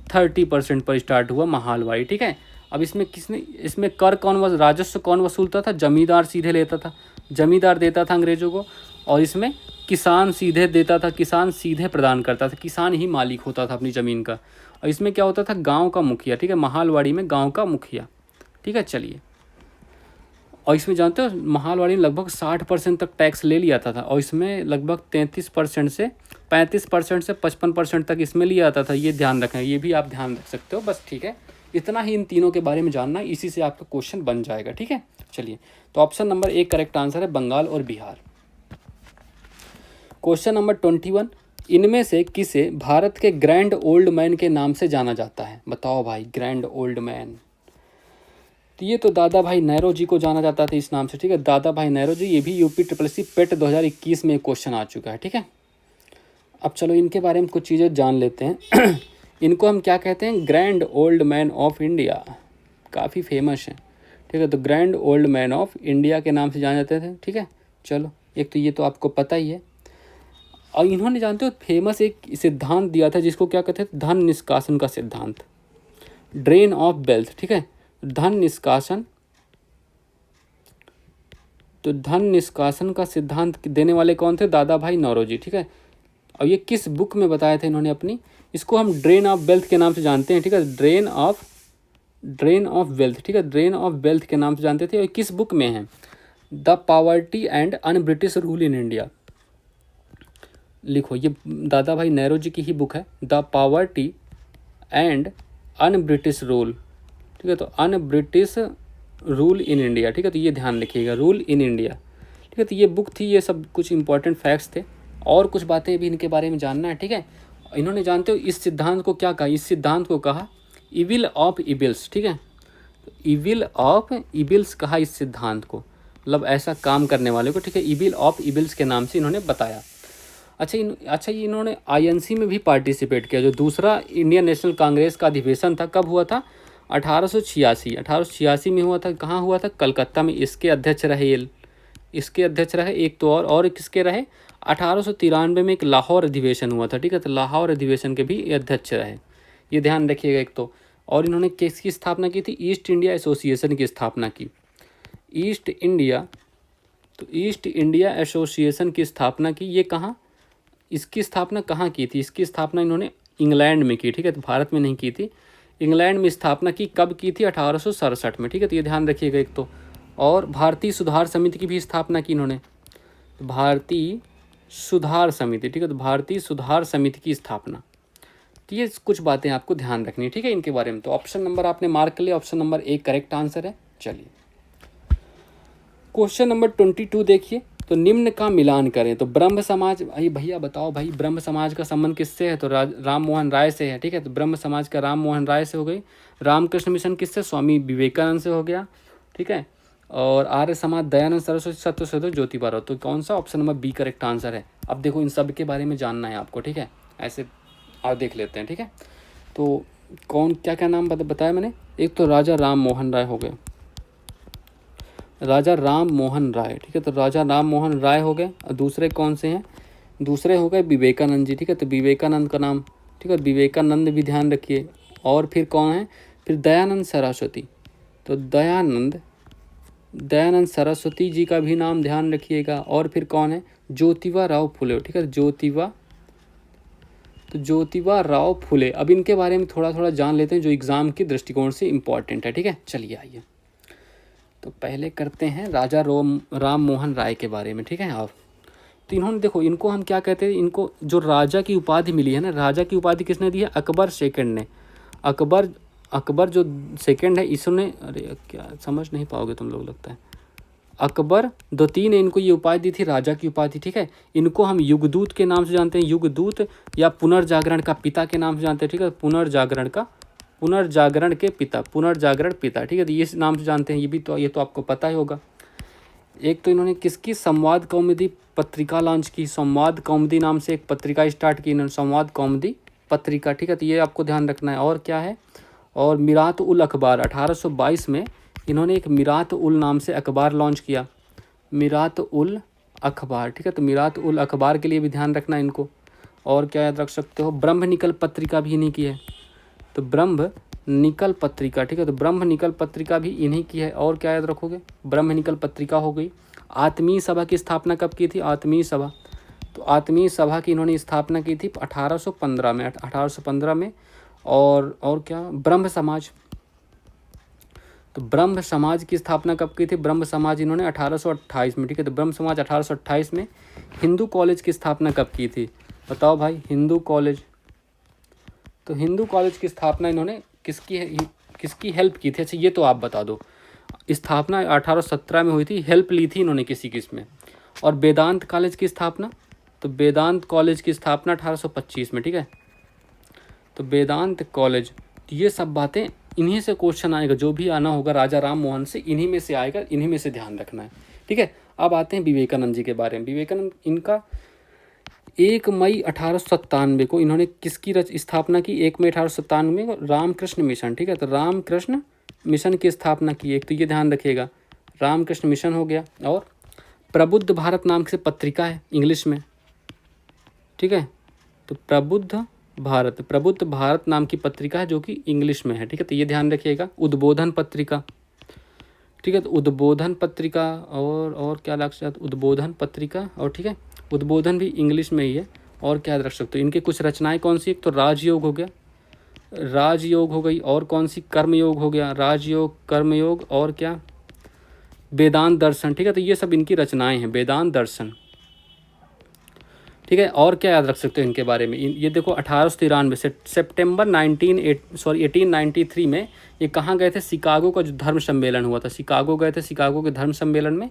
S1: 30% पर स्टार्ट हुआ महालवाड़ी, ठीक है। अब इसमें कर राजस्व कौन वसूलता था? जमींदार सीधे लेता था, जमींदार देता था अंग्रेजों को। और इसमें किसान सीधे देता था, किसान सीधे प्रदान करता था, किसान ही मालिक होता था अपनी ज़मीन का। और इसमें क्या होता था? गांव का मुखिया, ठीक है, महालवाड़ी में गांव का मुखिया, ठीक है। चलिए, और इसमें जानते हो महालवाड़ी में लगभग 60% तक टैक्स ले लिया था और इसमें लगभग 33% से 35% से 55% तक इसमें लिया आता था। ये ध्यान रखें, ये भी आप ध्यान रख सकते हो, बस, ठीक है। इतना ही इन तीनों के बारे में जानना है, इसी से आपका क्वेश्चन बन जाएगा, ठीक है। चलिए, तो ऑप्शन नंबर 1 करेक्ट आंसर है बंगाल और बिहार। क्वेश्चन नंबर 21, इनमें से किसे भारत के ग्रैंड ओल्ड मैन के नाम से जाना जाता है? बताओ भाई, ग्रैंड ओल्ड मैन। तो ये तो दादा भाई नेहरू जी को जाना जाता था इस नाम से, ठीक है, दादा भाई नेहरू जी। ये भी यूपी SSC पेट 2021 में क्वेश्चन आ चुका है, ठीक है। अब चलो इनके बारे में कुछ चीज़ें जान लेते हैं। इनको हम क्या कहते हैं? Grand old man of India, काफ़ी फेमस है, ठीक है। तो grand old man of India के नाम से जाने जाते थे, ठीक है। चलो, एक तो ये तो आपको पता ही है। और इन्होंने जानते हो फेमस एक सिद्धांत दिया था जिसको क्या कहते हैं? धन निष्कासन का सिद्धांत, ड्रेन ऑफ वेल्थ, ठीक है। धन निष्कासन, तो धन निष्कासन का सिद्धांत देने वाले कौन थे? दादा भाई नौरोजी, ठीक है। और ये किस बुक में बताया था इन्होंने अपनी? इसको हम ड्रेन ऑफ वेल्थ के नाम से जानते हैं, ठीक है। ड्रेन ऑफ वेल्थ, ठीक है, ड्रेन ऑफ वेल्थ के नाम से जानते थे। और किस बुक में है? The poverty and un British rule in India. लिखो, ये दादा भाई नेहरू जी की ही बुक है, the poverty and un British rule, ठीक है। तो un British rule in India, ठीक है। तो ये ध्यान रखिएगा, रूल इन इंडिया, ठीक है। तो ये बुक थी, ये सब कुछ इंपॉर्टेंट फैक्ट्स थे और कुछ बातें भी इनके बारे में जानना है, ठीक है। इन्होंने जानते हो इस सिद्धांत को क्या कहा? इस सिद्धांत को कहा इविल ऑफ इविल्स, ठीक है। तो इविल ऑफ इविल्स कहा इस सिद्धांत को, मतलब ऐसा काम करने वाले को, ठीक है। इविल ऑफ इविल्स के नाम से इन्होंने बताया। अच्छा, ये इन्होंने INC में भी पार्टिसिपेट किया। जो दूसरा इंडियन नेशनल कांग्रेस का अधिवेशन था, कब हुआ था? 1886 में हुआ था। कहाँ हुआ था? कलकत्ता में। इसके अध्यक्ष रहे एक तो और किसके रहे? 1893 में एक लाहौर अधिवेशन हुआ था, ठीक है। तो लाहौर अधिवेशन के भी अध्यक्ष रहे, ये ध्यान रखिएगा एक तो। और इन्होंने किसकी स्थापना की थी? ईस्ट इंडिया एसोसिएशन की स्थापना की। ईस्ट इंडिया एसोसिएशन की स्थापना की। ये कहाँ? इसकी स्थापना कहाँ की थी? इसकी स्थापना इन्होंने इंग्लैंड में की, ठीक है। तो भारत में नहीं की थी, इंग्लैंड में स्थापना की। कब की थी? 1867 में, ठीक है। तो ये ध्यान रखिएगा एक तो। और भारतीय सुधार समिति की भी स्थापना की इन्होंने, तो भारतीय सुधार समिति, ठीक है। तो भारतीय सुधार समिति की स्थापना। तो ये कुछ बातें आपको ध्यान रखनी है, ठीक है, इनके बारे में। तो ऑप्शन नंबर आपने मार्क कर लिया, ऑप्शन नंबर 1 करेक्ट आंसर है। चलिए, क्वेश्चन नंबर 22 देखिए। तो निम्न का मिलान करें। तो ब्रह्म समाज, भैया बताओ भाई, ब्रह्म समाज का संबंध किससे है? तो राम मोहन राय से है, ठीक है। तो ब्रह्म समाज का राम मोहन राय से हो गई। रामकृष्ण मिशन किससे? स्वामी विवेकानंद से हो गया, ठीक है। और आर्य समाज दयानंद सरस्वती, सत्यशोधक ज्योतिबा राव। तो कौन सा? Option number B correct answer है। अब देखो, इन सब के बारे में जानना है आपको, ठीक है। ऐसे आप देख लेते हैं, ठीक है। तो कौन क्या क्या नाम बताया मैंने? एक तो राजा राम मोहन राय हो गए, राजा राम मोहन राय, ठीक है। तो राजा राम मोहन राय हो गए। और दूसरे कौन से हैं? दूसरे हो गए विवेकानंद जी, ठीक है। तो विवेकानंद का नाम, ठीक है, विवेकानंद भी ध्यान रखिए। और फिर कौन है? फिर दयानंद सरस्वती। तो दयानंद दयानंद सरस्वती जी का भी नाम ध्यान रखिएगा। और फिर कौन है, ज्योतिबा राव फुले, ठीक है, ज्योतिबा राव फुले। अब इनके बारे में थोड़ा थोड़ा जान लेते हैं जो एग्जाम के दृष्टिकोण से इंपॉर्टेंट है, ठीक है। चलिए आइए, तो पहले करते हैं राजा राम मोहन राय के बारे में, ठीक है। आप तो इन्होंने देखो, इनको हम क्या कहते हैं, इनको जो राजा की उपाधि मिली है ना, राजा की उपाधि किसने दी है, अकबर सेकंड ने। अकबर जो सेकंड है, इसने, अरे क्या समझ नहीं पाओगे तुम लोग लगता है, अकबर द्वितीय ने इनको ये उपाधि दी थी, राजा की उपाधि, ठीक है। इनको हम युगदूत के नाम से जानते हैं, युगदूत या पुनर्जागरण का पिता के नाम से जानते हैं, ठीक है। पुनर्जागरण के पिता, पुनर्जागरण पिता, ठीक है। तो इस नाम से जानते हैं, ये तो आपको पता ही होगा। एक तो इन्होंने किसकी, संवाद कौमुदी पत्रिका लॉन्च की, संवाद कौमुदी नाम से एक पत्रिका स्टार्ट की इन्होंने, संवाद कौमुदी पत्रिका, ठीक है। तो ये आपको ध्यान रखना है। और क्या है, और मिरात उल अखबार 1822 में इन्होंने एक मिरात उल नाम से अखबार लॉन्च किया, मिरात उल अखबार, ठीक है। तो मिरात उल अखबार के लिए भी ध्यान रखना इनको। और क्या याद रख सकते हो, ब्रह्म निकल पत्रिका भी इन्हीं की है, तो ब्रह्म निकल पत्रिका, ठीक है। तो ब्रह्म निकल पत्रिका भी इन्हीं की है। और क्या याद रखोगे, ब्रह्म निकल पत्रिका हो गई। आत्मीय सभा की स्थापना कब की थी, आत्मीय सभा, तो आत्मीय सभा की इन्होंने स्थापना की थी 1815 में, 1815 में। और क्या, ब्रह्म समाज, तो ब्रह्म समाज की स्थापना कब की थी, ब्रह्म समाज इन्होंने 1828 में, ठीक है। तो ब्रह्म समाज 1828 में। हिंदू कॉलेज की स्थापना कब की थी, बताओ भाई, हिंदू कॉलेज, तो हिंदू कॉलेज की स्थापना इन्होंने किसकी हेल्प की थी, अच्छा ये तो आप बता दो। स्थापना 1817 में हुई थी, हेल्प ली थी इन्होंने किस में। और वेदांत कॉलेज की स्थापना, तो वेदांत कॉलेज की स्थापना 1825 में, ठीक है। तो वेदांत कॉलेज, ये सब बातें इन्हीं से क्वेश्चन आएगा, जो भी आना होगा राजा राम मोहन से, इन्हीं में से आएगा, इन्हीं में से ध्यान रखना है, ठीक है। अब आते हैं विवेकानंद जी के बारे में। विवेकानंद, इनका 1 मई 1897 को इन्होंने किसकी स्थापना की, 1 मई 1897 को रामकृष्ण मिशन, ठीक है। तो रामकृष्ण मिशन की स्थापना की, एक तो ये ध्यान रखिएगा, रामकृष्ण मिशन हो गया। और प्रबुद्ध भारत नाम से पत्रिका है इंग्लिश में, ठीक है। तो प्रबुद्ध भारत नाम की पत्रिका है जो कि इंग्लिश में है, ठीक है। तो ये ध्यान रखिएगा। उद्बोधन पत्रिका, ठीक है। तो उद्बोधन पत्रिका, और क्या लग सकता है, उद्बोधन पत्रिका, और ठीक है, उद्बोधन भी इंग्लिश में ही है। और क्या रख सकते हो, इनके कुछ रचनाएं कौन सी, एक तो राजयोग हो गया, राजयोग हो गई, और कौन सी, कर्मयोग हो गया, राजयोग, कर्मयोग, और क्या, वेदांत दर्शन, ठीक है। तो ये सब इनकी रचनाएं हैं, वेदांत दर्शन, ठीक है। और क्या याद रख सकते हो इनके बारे में, ये देखो 1893 से सितंबर 1893 में ये कहाँ गए थे, शिकागो का जो धर्म सम्मेलन हुआ था, शिकागो गए थे, शिकागो के धर्म सम्मेलन में।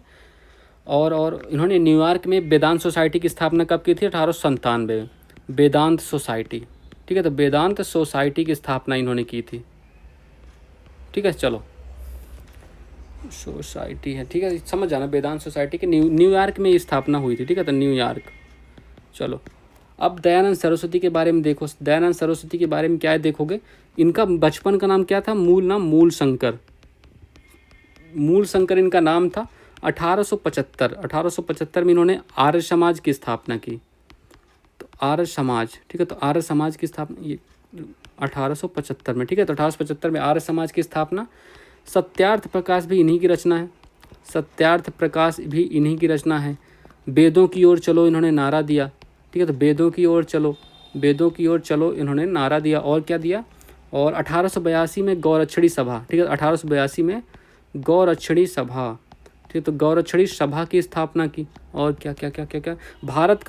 S1: और इन्होंने न्यूयॉर्क में वेदांत सोसाइटी की स्थापना कब की थी, 1897 में, वेदांत सोसाइटी, ठीक है। तो वेदांत सोसाइटी की स्थापना इन्होंने की थी, ठीक है। चलो, सोसाइटी है, ठीक है, समझ जाना, वेदांत सोसाइटी की न्यूयॉर्क में स्थापना हुई थी, ठीक है। तो न्यूयॉर्क। चलो, अब दयानंद सरस्वती के बारे में देखो। दयानंद सरस्वती के बारे में क्या है देखोगे, इनका बचपन का नाम क्या था, मूल शंकर इनका नाम था। 1875 में इन्होंने आर्य समाज की स्थापना की, तो आर्य समाज, ठीक है। तो आर्य समाज की स्थापना ये 1875 में, ठीक है। तो 1875 में आर्य समाज की स्थापना। सत्यार्थ प्रकाश भी इन्हीं की रचना है, सत्यार्थ प्रकाश भी इन्हीं की रचना है। वेदों की ओर चलो इन्होंने नारा दिया, ठीक है। तो वेदों की ओर चलो इन्होंने नारा दिया। और क्या दिया, और 1882 में गौरक्षणी सभा, ठीक है। 1882 में गौरक्षणी सभा, ठीक है। तो गौरक्षणी सभा की स्थापना की। और क्या क्या क्या क्या क्या,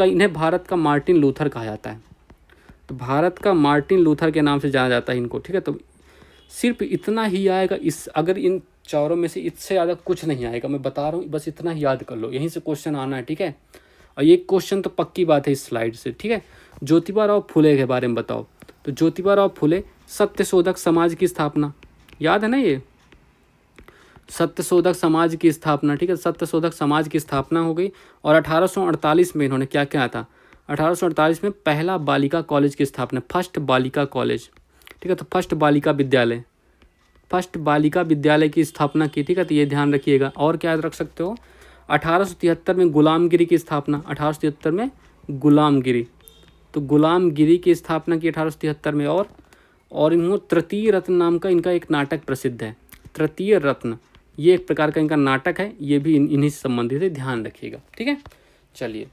S1: इन्हें भारत का मार्टिन लूथर कहा जाता है, तो भारत का मार्टिन लूथर के नाम से जाना जाता है इनको, ठीक है। तो सिर्फ इतना ही आएगा, अगर इन चारों में से इससे ज़्यादा कुछ नहीं आएगा, मैं बता रहा हूँ, बस इतना ही याद कर लो, यहीं से क्वेश्चन आना है, ठीक है। और ये क्वेश्चन तो पक्की बात है इस स्लाइड से, ठीक है। ज्योतिबा राव फुले के बारे में बताओ, तो ज्योतिबा राव फुले सत्यशोधक समाज की स्थापना, याद है ना, ये सत्यशोधक समाज की स्थापना, ठीक है। सत्यशोधक समाज की स्थापना हो गई। और 1848 में इन्होंने क्या किया था, 1848 में पहला बालिका कॉलेज की स्थापना, फर्स्ट बालिका कॉलेज, ठीक है। तो फर्स्ट बालिका विद्यालय की स्थापना की, ठीक है। तो ये ध्यान रखिएगा। और क्या याद रख सकते हो, 1873 में गुलामगिरी की स्थापना, 1873 में गुलामगिरी, तो गुलामगिरी की स्थापना की 1873 में। और इन्होंने तृतीय रत्न नाम का इनका एक नाटक प्रसिद्ध है, तृतीय रत्न, ये एक प्रकार का इनका नाटक है, ये भी इन्हीं से संबंधित है, ध्यान रखिएगा। ठीक है, चलिए,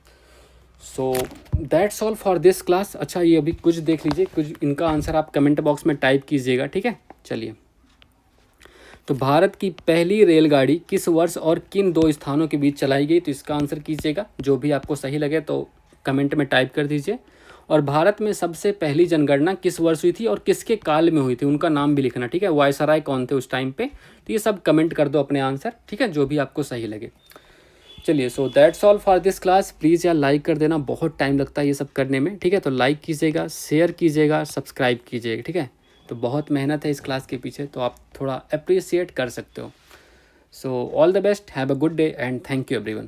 S1: so that's all for this class. अच्छा, ये अभी कुछ देख लीजिए, कुछ इनका आंसर आप कमेंट बॉक्स में टाइप कीजिएगा। ठीक है, चलिए, तो भारत की पहली रेलगाड़ी किस वर्ष और किन 2 स्थानों के बीच चलाई गई? तो इसका आंसर कीजिएगा, जो भी आपको सही लगे तो कमेंट में टाइप कर दीजिए। और भारत में सबसे पहली जनगणना किस वर्ष हुई थी और किसके काल में हुई थी, उनका नाम भी लिखना। ठीक है, वायसराय कौन थे उस टाइम पे, तो ये सब कमेंट कर दो अपने आंसर। ठीक है, जो भी आपको सही लगे। चलिए, so that's all for this class. Please यार लाइक कर देना, बहुत टाइम लगता है ये सब करने में। ठीक है, तो लाइक कीजिएगा, शेयर कीजिएगा, सब्सक्राइब कीजिएगा। ठीक है, तो बहुत मेहनत है इस क्लास के पीछे, तो आप थोड़ा अप्रिशिएट कर सकते हो। So all the best, have a good day and thank you everyone.